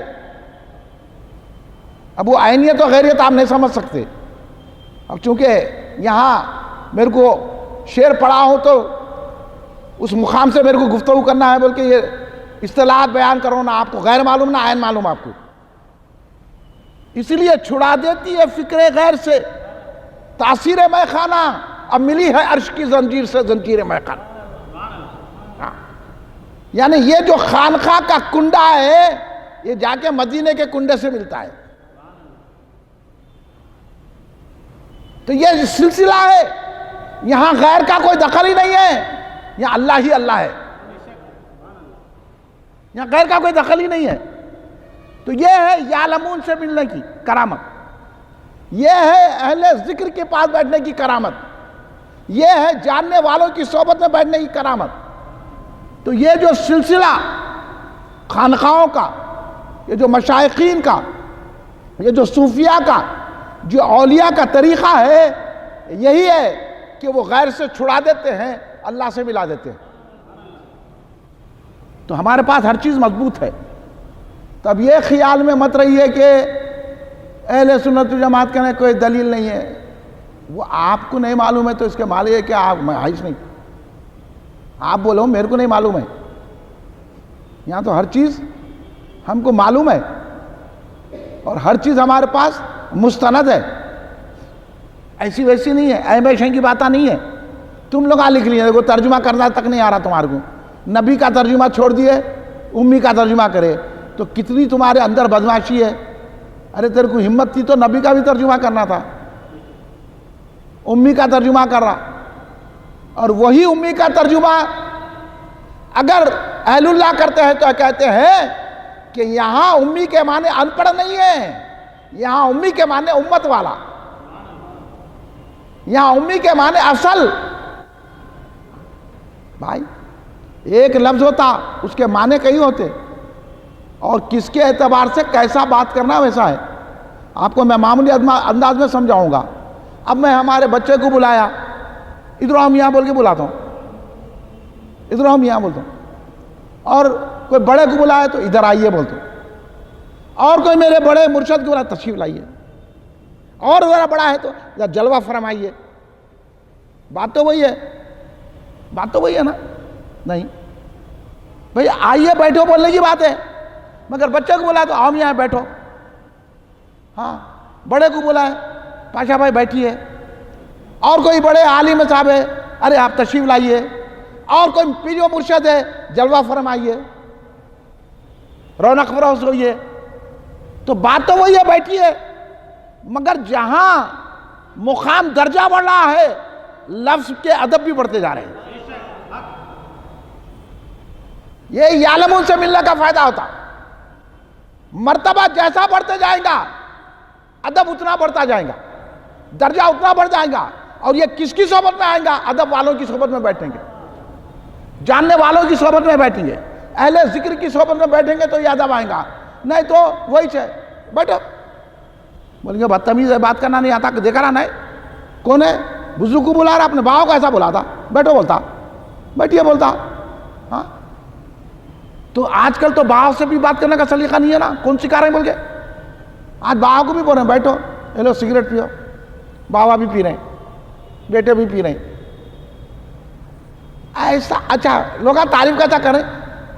اب وہ عینیت و غیریت آپ نہیں سمجھ سکتے. اب چونکہ یہاں میرے کو شعر پڑھا ہوں تو اس مقام سے میرے کو گفتگو کرنا ہے، بلکہ یہ اصطلاحات بیان کرو نا، آپ کو غیر معلوم نہ عین معلوم آپ کو. اسی لیے چھڑا دیتی ہے فکر غیر سے تاثیر میخانہ. اب ملی ہے عرش کی زنجیر سے زنجیر میخانہ. یعنی یہ جو خانخواہ کا کنڈا ہے، یہ جا کے مدینے کے کنڈے سے ملتا ہے. تو یہ سلسلہ ہے، یہاں غیر کا کوئی دخل ہی نہیں ہے، یہاں اللہ ہی اللہ ہے، یہاں غیر کا کوئی دخل ہی نہیں ہے. تو یہ ہے یعلمون سے ملنے کی کرامت، یہ ہے اہل ذکر کے پاس بیٹھنے کی کرامت، یہ ہے جاننے والوں کی صحبت میں بیٹھنے کی کرامت. تو یہ جو سلسلہ خانقاہوں کا، یہ جو مشائخین کا، یہ جو صوفیاء کا، جو اولیاء کا طریقہ ہے، یہی ہے کہ وہ غیر سے چھڑا دیتے ہیں، اللہ سے ملا دیتے ہیں. تو ہمارے پاس ہر چیز مضبوط ہے. تب یہ خیال میں مت رہیے کہ اہل سنت و جماعت کا کوئی دلیل نہیں ہے. وہ آپ کو نہیں معلوم ہے تو اس کے معنی ہے کہ آپ میں حائز نہیں. آپ بولو میرے کو نہیں معلوم ہے. یہاں تو ہر چیز ہم کو معلوم ہے اور ہر چیز ہمارے پاس مستند ہے. ایسی ویسی نہیں ہے، ایمیشن کی باتیں نہیں ہے. تم لوگ لکھ لیے، دیکھو ترجمہ کرنا تک نہیں آ رہا تمہارے کو. نبی کا ترجمہ چھوڑ دیے، امی کا ترجمہ کرے تو کتنی تمہارے اندر بدمعاشی ہے. ارے تیرے کو ہمت تھی تو نبی کا بھی ترجمہ کرنا تھا. امی کا ترجمہ کر رہا، اور وہی امی کا ترجمہ اگر اہل اللہ کرتے ہیں تو کہتے ہیں کہ یہاں امی کے معنی ان پڑھ نہیں ہے، یہاں امی کے معنی امت والا، یہاں امی کے معنی اصل. بھائی ایک لفظ ہوتا، اس کے معنی کئی ہوتے، اور کس کے اعتبار سے کیسا بات کرنا ویسا ہے. آپ کو میں معمولی انداز میں سمجھاؤں گا. اب میں ہمارے بچے کو بلایا، ادھر ہم یہاں بول کے بلاتا ہوں، ادھر ہم یہاں بولتا ہوں. اور کوئی بڑے کو بلایا تو ادھر آئیے بولتا ہوں. اور کوئی میرے بڑے مرشد کو بلایا تشریف لائیے. اور ذرا بڑا ہے تو جلوہ فرمائیے. بات تو وہی ہے، بات تو وہی ہے نا. نہیں بھئی آئیے بیٹھو بولنے کی بات ہے، مگر بچے کو بلایا تو ہم یہاں بیٹھو. ہاں بڑے کو بلایا پاشا بھائی بیٹھیے. اور کوئی بڑے عالم صاحب ہے، ارے آپ تشریف لائیے. اور کوئی پیر و مرشد ہے، جلوہ فرمائیے، رونق فروز ہوئیے. تو بات تو وہی ہے، بیٹھی ہے، مگر جہاں مقام درجہ بڑھ رہا ہے لفظ کے ادب بھی بڑھتے جا رہے ہیں۔ یہ یعلمون سے ملنے کا فائدہ ہوتا، مرتبہ جیسا بڑھتے جائے گا ادب اتنا بڑھتا جائے گا، درجہ اتنا بڑھ جائے گا۔ اور یہ کس کی صحبت میں آئیں گا؟ ادب والوں کی صحبت میں بیٹھیں گے، جاننے والوں کی صحبت میں بیٹھیں گے، اہل ذکر کی صحبت میں بیٹھیں گے تو یہ ادب آئیں گا، نہیں تو وہی چھے بیٹھو۔ بولیں گے بدتمیز ہے، بات کرنا نہیں آتا، دیکھا رہا نہیں کون ہے؟ بزرگ کو بلا رہا، اپنے باؤ کو ایسا بلا تھا، بیٹھو بولتا، بیٹھیے بولتا۔ ہاں تو آج کل تو باؤ سے بھی بات کرنے کا سلیقہ نہیں ہے نا، کون سکھا رہے ہیں بول کے؟ آج باؤ کو بھی بول رہے ہیں بیٹھو، یہ لو سگریٹ پیو، باوا بھی پی رہے ہیں، بیٹے بھی پی رہے ہیں، ایسا۔ اچھا لوگ تعریف کیسا کریں؟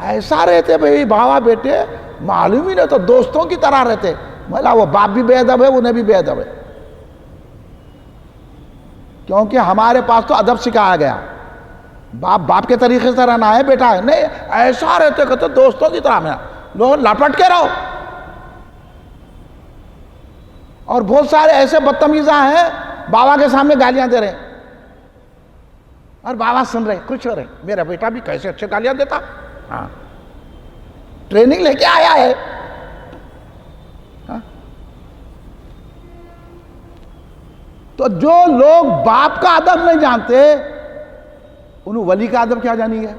ایسا رہتے بھئی باوا بیٹے، معلوم ہی نہیں تو دوستوں کی طرح رہتے۔ بھلا وہ باپ بھی بے ادب ہے، انہیں بھی بے ادب ہے، کیونکہ ہمارے پاس تو ادب سکھایا گیا، باپ کے طریقے سے رہنا ہے، بیٹا ہے نہیں، ایسا رہتے کہتے دوستوں کی طرح میں لوگ لپٹ کے رہو۔ اور بہت سارے ایسے بدتمیزاں ہیں بابا کے سامنے گالیاں دے رہے ہیں اور بابا سن رہے خوش ہو رہے، میرا بیٹا بھی کیسے اچھے گالیاں دیتا، ہاں ٹریننگ لے کے آیا ہے۔ تو جو لوگ باپ کا ادب نہیں جانتے انہوں ولی کا ادب کیا جانیں گے،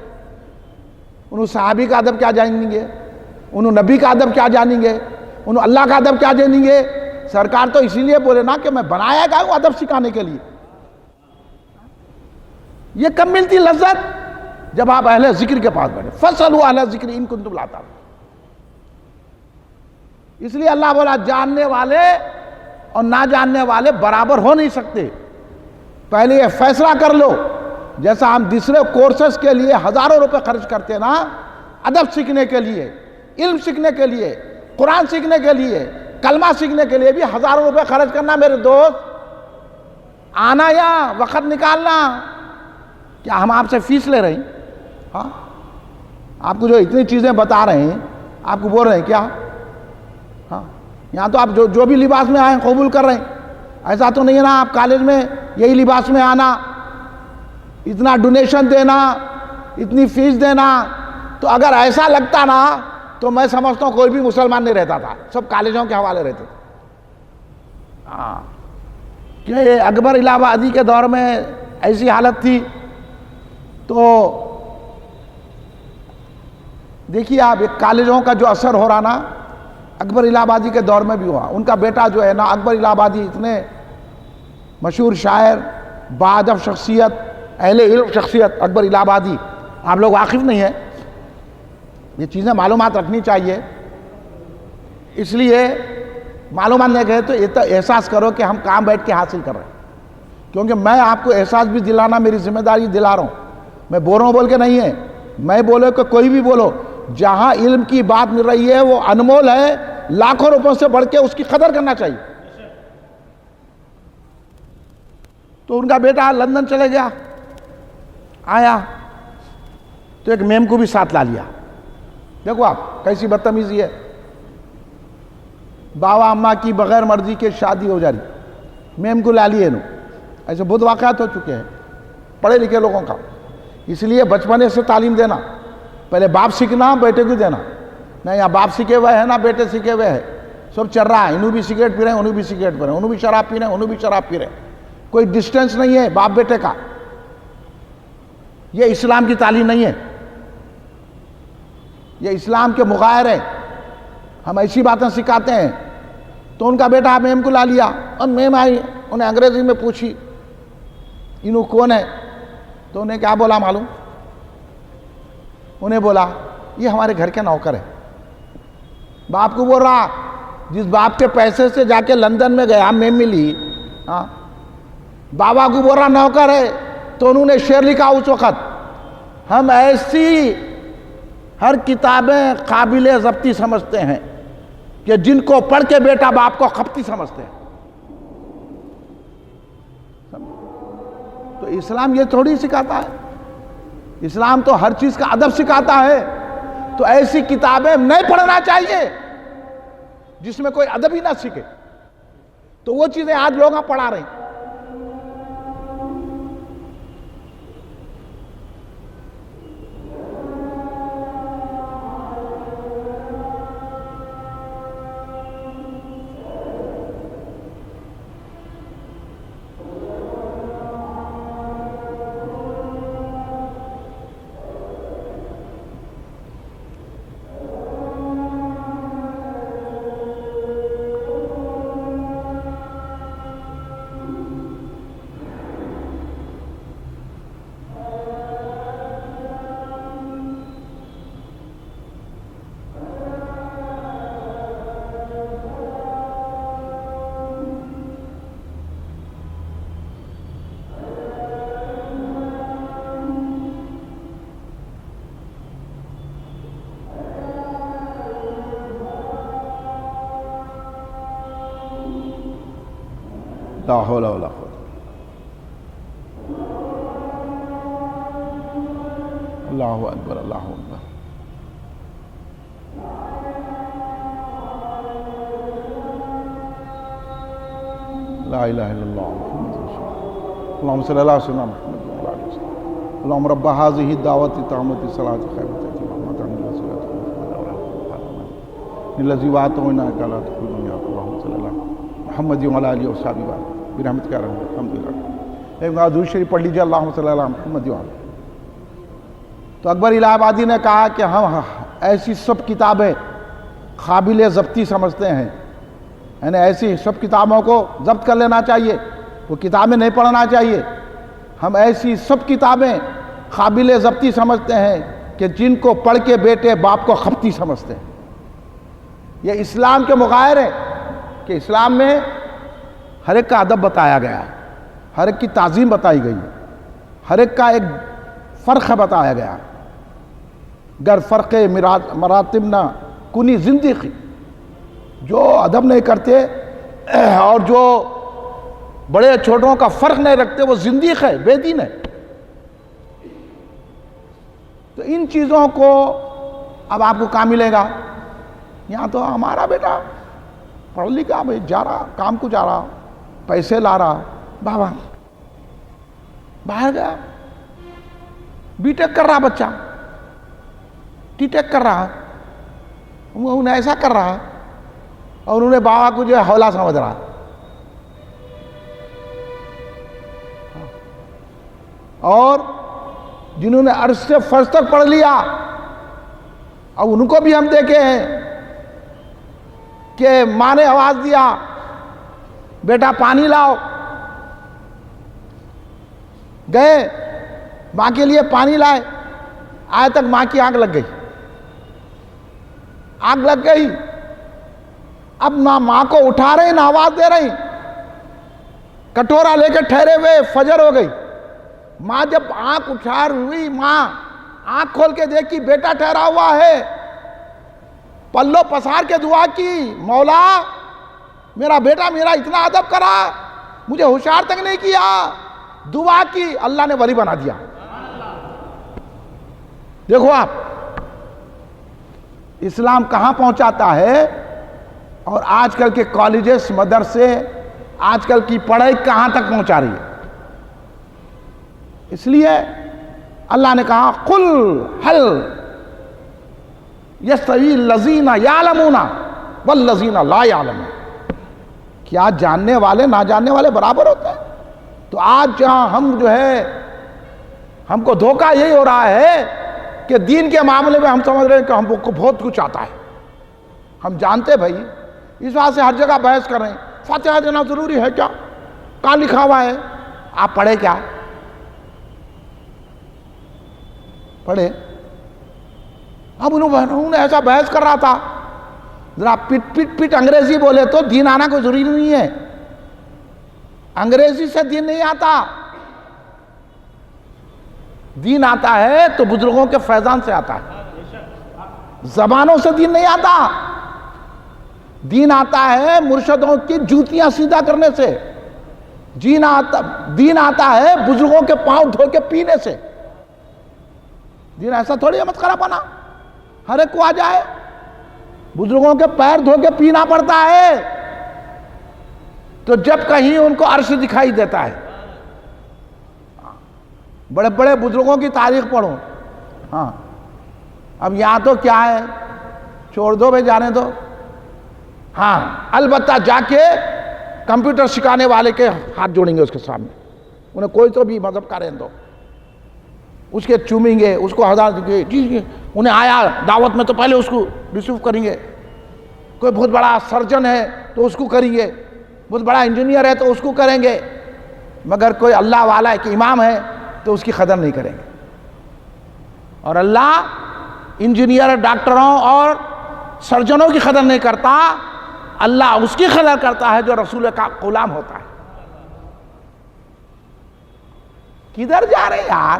انہوں صحابی کا ادب کیا جانیں گے، انہوں نبی کا ادب کیا جانیں گے، انہوں اللہ کا ادب کیا جانیں گے؟ سرکار تو اسی لیے بولے نا کہ میں بنایا گیا ہوں ادب سکھانے کے لیے۔ یہ کب ملتی لذت؟ جب آپ اہل ذکر کے پاس بیٹھے، فَاسْأَلُوا أَهْلَ الذِّكْرِ إِن كُنتُمْ لَا تَعْلَمُونَ۔ اس لیے اللہ بولا جاننے والے اور نہ جاننے والے برابر ہو نہیں سکتے۔ پہلے یہ فیصلہ کر لو، جیسا ہم دوسرے کورسز کے لیے ہزاروں روپے خرچ کرتے نا، ادب سیکھنے کے لیے، علم سیکھنے کے لیے، قرآن سیکھنے کے لیے، کلمہ سیکھنے کے لیے بھی ہزاروں روپے خرچ کرنا میرے دوست، آنا یا وقت نکالنا۔ کیا ہم آپ سے فیس لے رہے ہیں؟ ہاں آپ کو جو اتنی چیزیں بتا رہے ہیں آپ کو بول رہے ہیں کیا؟ ہاں یہاں تو آپ جو بھی لباس میں آئیں قبول کر رہے ہیں، ایسا تو نہیں ہے نا آپ کالج میں یہی لباس میں آنا، اتنا ڈونیشن دینا، اتنی فیس دینا۔ تو اگر ایسا لگتا نا تو میں سمجھتا ہوں کوئی بھی مسلمان نہیں رہتا تھا، سب کالجوں کے حوالے رہتے تھے۔ ہاں کہ اکبر الہ آبادی کے دور میں ایسی حالت تھی۔ تو دیکھیے آپ ایک کالجوں کا جو اثر ہو رہا نا اکبر الہ آبادی کے دور میں بھی ہوا۔ ان کا بیٹا جو ہے نا اکبر الہ آبادی اتنے مشہور شاعر، باادب شخصیت، اہل علم شخصیت اکبر الہ آبادی، آپ لوگ واقف نہیں ہیں، یہ چیزیں معلومات رکھنی چاہیے۔ اس لیے معلومات نہیں کہے تو احساس کرو کہ ہم کام بیٹھ کے حاصل کر رہے ہیں، کیونکہ میں آپ کو احساس بھی دلانا میری ذمہ داری دلا رہا ہوں۔ میں بول رہا ہوں بول کے نہیں ہے، میں بولے کہ کوئی بھی بولو، جہاں علم کی بات مل رہی ہے وہ انمول ہے، لاکھوں روپوں سے بڑھ کے اس کی قدر کرنا چاہیے۔ تو ان کا بیٹا لندن چلے گیا، آیا تو ایک میم کو بھی ساتھ لا لیا۔ دیکھو آپ کیسی بدتمیزی ہے، باوا اماں کی بغیر مرضی کے شادی ہو جا رہی، میم کو لا لیے ایسے بہت واقعات ہو چکے ہیں پڑھے لکھے لوگوں کا۔ اس لیے بچپنے سے تعلیم دینا، پہلے باپ سیکھنا بیٹے کو دینا، نہیں یہاں باپ سیکھے ہوئے ہے نا بیٹے سیکھے ہوئے ہے، سب چل رہا ہے، انہوں بھی سگریٹ پی رہے ہیں انہوں بھی سگریٹ پی رہے ہیں، انہوں بھی شراب پی رہے ہیں انہوں بھی شراب پی رہے ہیں، کوئی ڈسٹینس نہیں ہے باپ بیٹے کا۔ یہ اسلام کی تعلیم نہیں ہے، یہ اسلام کے مغایر ہے، ہم ایسی باتیں سکھاتے ہیں۔ تو ان کا بیٹا میم کو لا لیا، اور میم آئی انہیں انگریزی میں پوچھی انہوں کون ہے؟ تو انہیں کیا بولا معلوم؟ انہیں بولا یہ ہمارے گھر کے نوکر ہے۔ باپ کو بول رہا جس باپ کے پیسے سے جا کے لندن میں گیا میم ملی، ہاں بابا کو بول رہا نوکر ہے۔ تو انہوں نے شعر لکھا اس وقت، ہم ایسی ہر کتابیں قابل ضبطی سمجھتے ہیں کہ جن کو پڑھ کے بیٹا باپ کو خپتی سمجھتے ہیں۔ تو اسلام یہ تھوڑی سکھاتا ہے، اسلام تو ہر چیز کا ادب سکھاتا ہے۔ تو ایسی کتابیں نہیں پڑھنا چاہیے، جس میں کوئی ادب ہی نہ سیکھے. تو وہ چیزیں آج لوگ پڑھا رہے ہیں. لا حول ولا قوة. اللہ اکبر اللہ اکبر. لا الہ الا اللہ محمد رسول اللہ. اللہم صلی اللہ علیہ وسلم محمد صلی اللہ علیہ وسلم. اللہم رب هذه الدعوة التامة الصلاة خیرۃ التامة الذی وعدتنا کلا تخلف الميعاد. اللہم صلی اللہ محمد وعلی آلہ وصحبہ برحمتک یا ارحم الراحمین. ایک بار درود شریف پڑھ لیجیے. اللہم صلی اللہ محمد وعلی. تو اکبر الہ آبادی نے کہا کہ ہم ایسی سب کتابیں قابل ضبطی سمجھتے ہیں، یعنی ایسی سب کتابوں کو ضبط کر لینا چاہیے، وہ کتابیں نہیں پڑھنا چاہیے. ہم ایسی سب کتابیں قابل ضبطی سمجھتے ہیں کہ جن کو پڑھ کے بیٹے باپ کو خپتی سمجھتے ہیں. یہ اسلام کے مغائر ہے کہ اسلام میں ہر ایک کا ادب بتایا گیا ہے، ہر ایک کی تعظیم بتائی گئی ہے، ہر ایک کا ایک فرق بتایا گیا ہے. گر فرق مراتب نہ کنی زندگی، جو ادب نہیں کرتے اور جو بڑے چھوٹوں کا فرق نہیں رکھتے وہ زندیق ہے، بے دین ہے. تو ان چیزوں کو اب آپ کو کہاں ملے گا؟ یہاں تو ہمارا بیٹا پڑھ لکھا بھائی جا رہا، کام کو جا رہا، پیسے لا رہا، بابا باہر گیا بی ٹیک کر رہا، بچہ ٹی ٹیک کر رہا، انہیں ایسا کر رہا، اور انہیں بابا کو جو ہے حوالہ سمجھ رہا. اور جنہوں نے عرض سے فرض تک پڑھ لیا، اب ان کو بھی ہم دیکھے ہیں کہ ماں نے آواز دیا بیٹا پانی لاؤ، گئے ماں کے لیے پانی لائے، آئے تک ماں کی آنکھ لگ گئی، آنکھ لگ گئی. اب نہ ماں کو اٹھا رہی نہ آواز دے رہی، کٹورا لے کے ٹھہرے ہوئے، فجر ہو گئی. ماں جب آنکھ اٹھار ہوئی، ماں آنکھ کھول کے دیکھی بیٹا ٹھہرا ہوا ہے، پلو پسار کے دعا کی، مولا میرا بیٹا میرا اتنا ادب کرا، مجھے ہوشیار تک نہیں کیا، دعا کی، اللہ نے ولی بنا دیا. دیکھو آپ اسلام کہاں پہنچاتا ہے، اور آج کل کے کالجز مدرسے آج کل کی پڑھائی کہاں تک پہنچا رہی ہے. اس لیے اللہ نے کہا قل هل یستوی الذین یعلمون والذین لا یعلمون، کیا جاننے والے نہ جاننے والے برابر ہوتے ہیں؟ تو آج جہاں ہم جو ہے ہم کو دھوکہ یہی ہو رہا ہے کہ دین کے معاملے میں ہم سمجھ رہے ہیں کہ ہم کو بہت کچھ آتا ہے. ہم جانتے بھائی، اس وجہ سے ہر جگہ بحث کر رہے ہیں فاتحہ دینا ضروری ہے کیا؟ کہاں لکھا ہوا ہے؟ آپ پڑھے کیا؟ پڑھے؟ اب انہوں نے ایسا بحث کر رہا تھا، ذرا پٹ انگریزی بولے تو دین آنا کوئی ضروری نہیں ہے. انگریزی سے دین نہیں آتا، دین آتا ہے تو بزرگوں کے فیضان سے آتا ہے، زبانوں سے دین نہیں آتا. دین آتا ہے مرشدوں کی جوتیاں سیدھا کرنے سے، دین آتا ہے بزرگوں کے پاؤں دھو کے پینے سے. دین ایسا تھوڑی ہے مسخرہ بنا ہر ایک کو آ جائے. بزرگوں کے پیر دھو کے پینا پڑتا ہے، تو جب کہیں ان کو عرش دکھائی دیتا ہے۔ بڑے بڑے بزرگوں کی تاریخ پڑھو۔ ہاں اب یہاں تو کیا ہے، چھوڑ دو بھائی، جانے دو۔ ہاں البتہ جا کے کمپیوٹر سکھانے والے کے ہاتھ جوڑیں گے اس کے سامنے، انہیں کوئی تو بھی مذہب کا رہنے دو، اس کے چومیں گے، اس کو ہزار دیں گے، جی انہیں آیا دعوت میں تو پہلے اس کو ریسیو کریں گے۔ کوئی بہت بڑا سرجن ہے تو اس کو کریں گے، بہت بڑا انجینئر ہے تو اس کو کریں گے، مگر کوئی اللہ والا ہے کہ امام ہے تو اس کی قدر نہیں کریں گے۔ اور اللہ انجینئر، ڈاکٹروں اور سرجنوں کی قدر نہیں کرتا، اللہ اس کی قدر کرتا ہے جو رسول کا غلام ہوتا ہے۔ کدھر جا رہے یار؟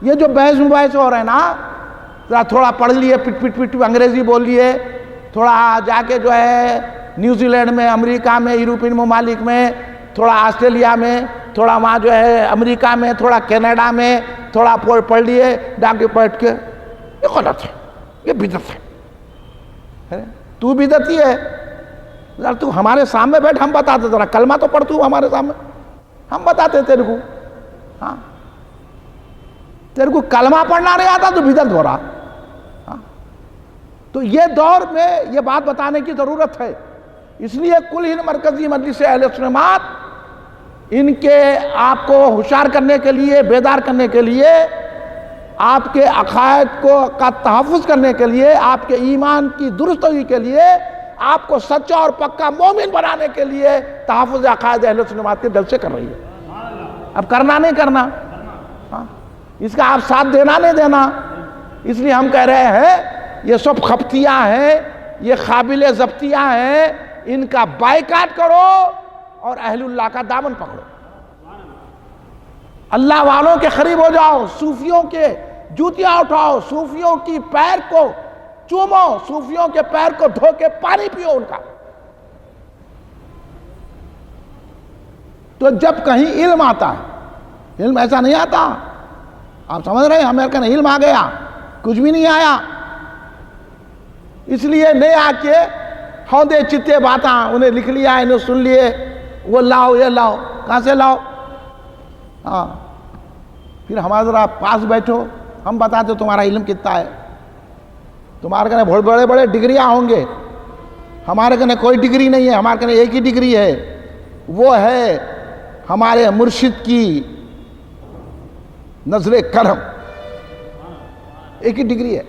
یہ جو بحث مباحث ہو رہے ہیں نا، تھوڑا پڑھ لیے، پٹ انگریزی بول لیے، تھوڑا جا کے جو ہے نیوزی لینڈ میں، امریکہ میں، یورپین ممالک میں، تھوڑا آسٹریلیا میں، تھوڑا وہاں جو ہے امریکہ میں، تھوڑا کینیڈا میں، تھوڑا پڑھ لیے ڈاکے پلٹ کے، یہ غلط ہے، یہ بدعت ہے۔ تو بدعتی ہے، ذرا تو ہمارے سامنے بیٹھ، ہم بتاتے، ذرا کلمہ تو پڑھ تو ہمارے سامنے، ہم بتاتے تیرے کو۔ ہاں تیرے کو کلمہ پڑھنا نہیں آتا تو بدعت ہو رہا۔ تو یہ دور میں یہ بات بتانے کی ضرورت ہے، اس لیے کل ہند مرکزی مجلس اہل سنت ان کے آپ کو ہوشیار کرنے کے لیے، بیدار کرنے کے لیے، آپ کے عقائد کا تحفظ کرنے کے لیے، آپ کے ایمان کی درستگی کے لیے، آپ کو سچا اور پکا مومن بنانے کے لیے تحفظ عقائد اہل سنت کے جلسے کر رہی ہے۔ اب کرنا نہیں کرنا، اس کا آپ ساتھ دینا نہیں دینا، اس لیے ہم کہہ رہے ہیں یہ سب خبتیاں ہیں، یہ قابل ضبطیاں ہیں، ان کا بائیکاٹ کرو اور اہل اللہ کا دامن پکڑو، اللہ والوں کے قریب ہو جاؤ، صوفیوں کے جوتیاں اٹھاؤ، صوفیوں کی پیر کو چومو، صوفیوں کے پیر کو دھو کے پانی پیو ان کا۔ تو جب کہیں علم آتا ہے، علم ایسا نہیں آتا، آپ سمجھ رہے ہیں امریکن علم آ گیا، کچھ بھی نہیں آیا۔ اس لیے نہیں آ کے ہودے چتے باتاں انہیں لکھ لیا، انہیں سن لیے، وہ لاؤ یہ لاؤ، کہاں سے لاؤ؟ ہاں پھر ہمارے ذرا پاس بیٹھو، ہم بتاتے تمہارا علم کتنا ہے۔ تمہارے کنے بہت بڑے بڑے ڈگریاں ہوں گے، ہمارے کنے کوئی ڈگری نہیں ہے، ہمارے کنے ایک ہی ڈگری ہے، وہ ہے ہمارے مرشد کی نظر کرم، ایک ہی ڈگری ہے۔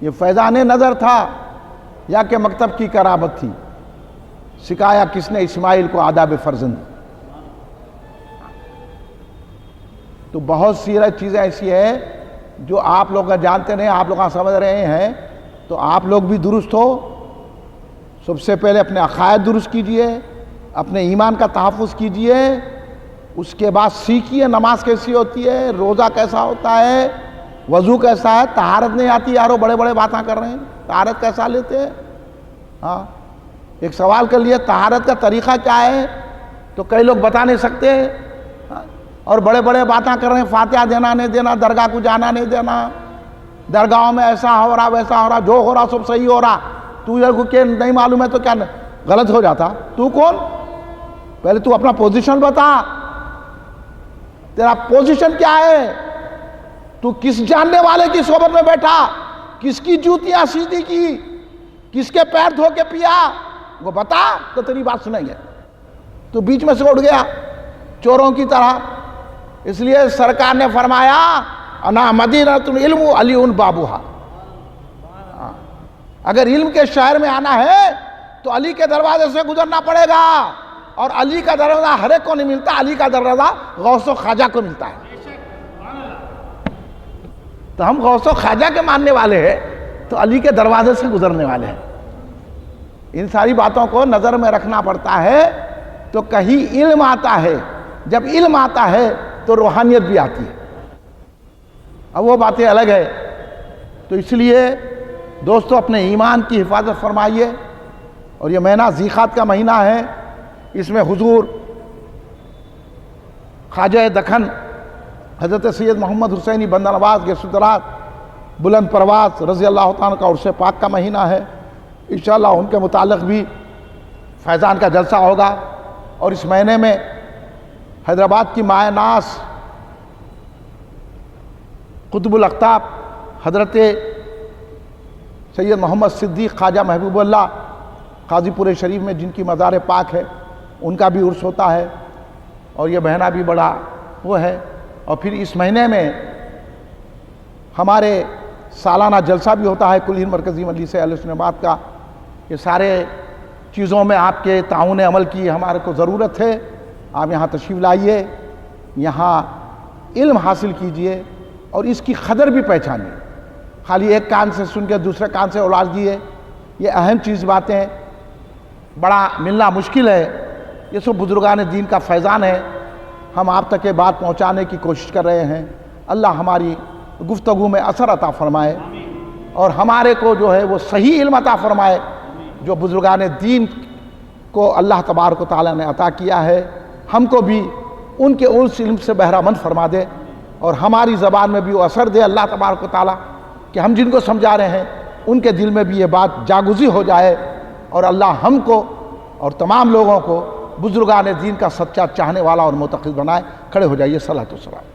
یہ فیضان نظر تھا یا کہ مکتب کی قرابت تھی؟ سکھایا کس نے اسماعیل کو آداب فرزند؟ تو بہت سی چیزیں ایسی ہیں جو آپ لوگ جانتے نہیں، آپ لوگ سمجھ رہے ہیں، تو آپ لوگ بھی درست ہو۔ سب سے پہلے اپنے عقائد درست کیجئے، اپنے ایمان کا تحفظ کیجئے، اس کے بعد سیکھیے نماز کیسی ہوتی ہے، روزہ کیسا ہوتا ہے، وضو کیسا ہے۔ طہارت نہیں آتی یارو، بڑے بڑے باتیں کر رہے ہیں، طہارت کیسا لیتے ہیں؟ ہاں ایک سوال کر لیے طہارت کا طریقہ کیا ہے، تو کئی لوگ بتا نہیں سکتے، اور بڑے بڑے باتیں کر رہے ہیں، فاتحہ دینا نہیں دینا، درگاہ کو جانا نہیں دینا، درگاہوں میں ایسا ہو رہا ویسا ہو رہا، جو ہو رہا سب صحیح ہو رہا، تو یہ کہ نہیں معلوم ہے تو کیا غلط ہو جاتا؟ تو کون؟ پہلے تو اپنا پوزیشن بتا، تیرا پوزیشن کیا ہے؟ تو کس جاننے والے کی صحبت میں بیٹھا، کس کی جوتیاں سیدھی کی، کس کے پیر دھو کے پیا، وہ بتا تو تیری بات سنیں گے۔ تو بیچ میں سے اٹھ گیا چوروں کی طرح۔ اس لیے سرکار نے فرمایا انا مدینۃ العلم علی بابوہا، اگر علم کے شہر میں آنا ہے تو علی کے دروازے سے گزرنا پڑے گا، اور علی کا دروازہ ہر ایک کو نہیں ملتا، علی کا دروازہ غوث و خواجہ کو ملتا ہے۔ تو ہم غوث و خواجہ کے ماننے والے ہیں تو علی کے دروازے سے گزرنے والے ہیں۔ ان ساری باتوں کو نظر میں رکھنا پڑتا ہے۔ تو کہیں علم آتا ہے، جب علم آتا ہے تو روحانیت بھی آتی ہے، اب وہ باتیں الگ ہے۔ تو اس لیے دوستو اپنے ایمان کی حفاظت فرمائیے، اور یہ مہینہ ذیقات کا مہینہ ہے، اس میں حضور خواجہ دکن حضرت سید محمد حسینی بندہ نواز کے سترات بلند پرواز رضی اللہ تعالیٰ کا عرص پاک کا مہینہ ہے، انشاءاللہ ان کے متعلق بھی فیضان کا جلسہ ہوگا۔ اور اس مہینے میں حیدرآباد کی مائع ناز قطب الاقطاب حضرت سید محمد صدیق خواجہ محبوب اللہ قاضی پور شریف میں جن کی مزار پاک ہے، ان کا بھی عرس ہوتا ہے، اور یہ مہینہ بھی بڑا وہ ہے۔ اور پھر اس مہینے میں ہمارے سالانہ جلسہ بھی ہوتا ہے کل ہند مرکزی مجلس اہل سنت جماعت کا۔ یہ سارے چیزوں میں آپ کے تعاون عمل کی ہمارے کو ضرورت ہے۔ آپ یہاں تشریف لائیے، یہاں علم حاصل کیجئے اور اس کی قدر بھی پہچانیے۔ خالی ایک کان سے سن کے دوسرے کان سے اڑا دیے، یہ اہم چیز باتیں بڑا ملنا مشکل ہے۔ یہ سب بزرگان دین کا فیضان ہے، ہم آپ تک یہ بات پہنچانے کی کوشش کر رہے ہیں۔ اللہ ہماری گفتگو میں اثر عطا فرمائے اور ہمارے کو جو ہے وہ صحیح علم عطا فرمائے جو بزرگان دین کو اللہ تبارک و تعالیٰ نے عطا کیا ہے، ہم کو بھی ان کے اس علم سے بہرہ مند فرما دے اور ہماری زبان میں بھی وہ اثر دے اللہ تبارک و تعالیٰ کہ ہم جن کو سمجھا رہے ہیں ان کے دل میں بھی یہ بات جاگزی ہو جائے، اور اللہ ہم کو اور تمام لوگوں کو بزرگان دین کا سچا چاہنے والا اور معتقد بنائے۔ کھڑے ہو جائیے، صلاۃ و سلام۔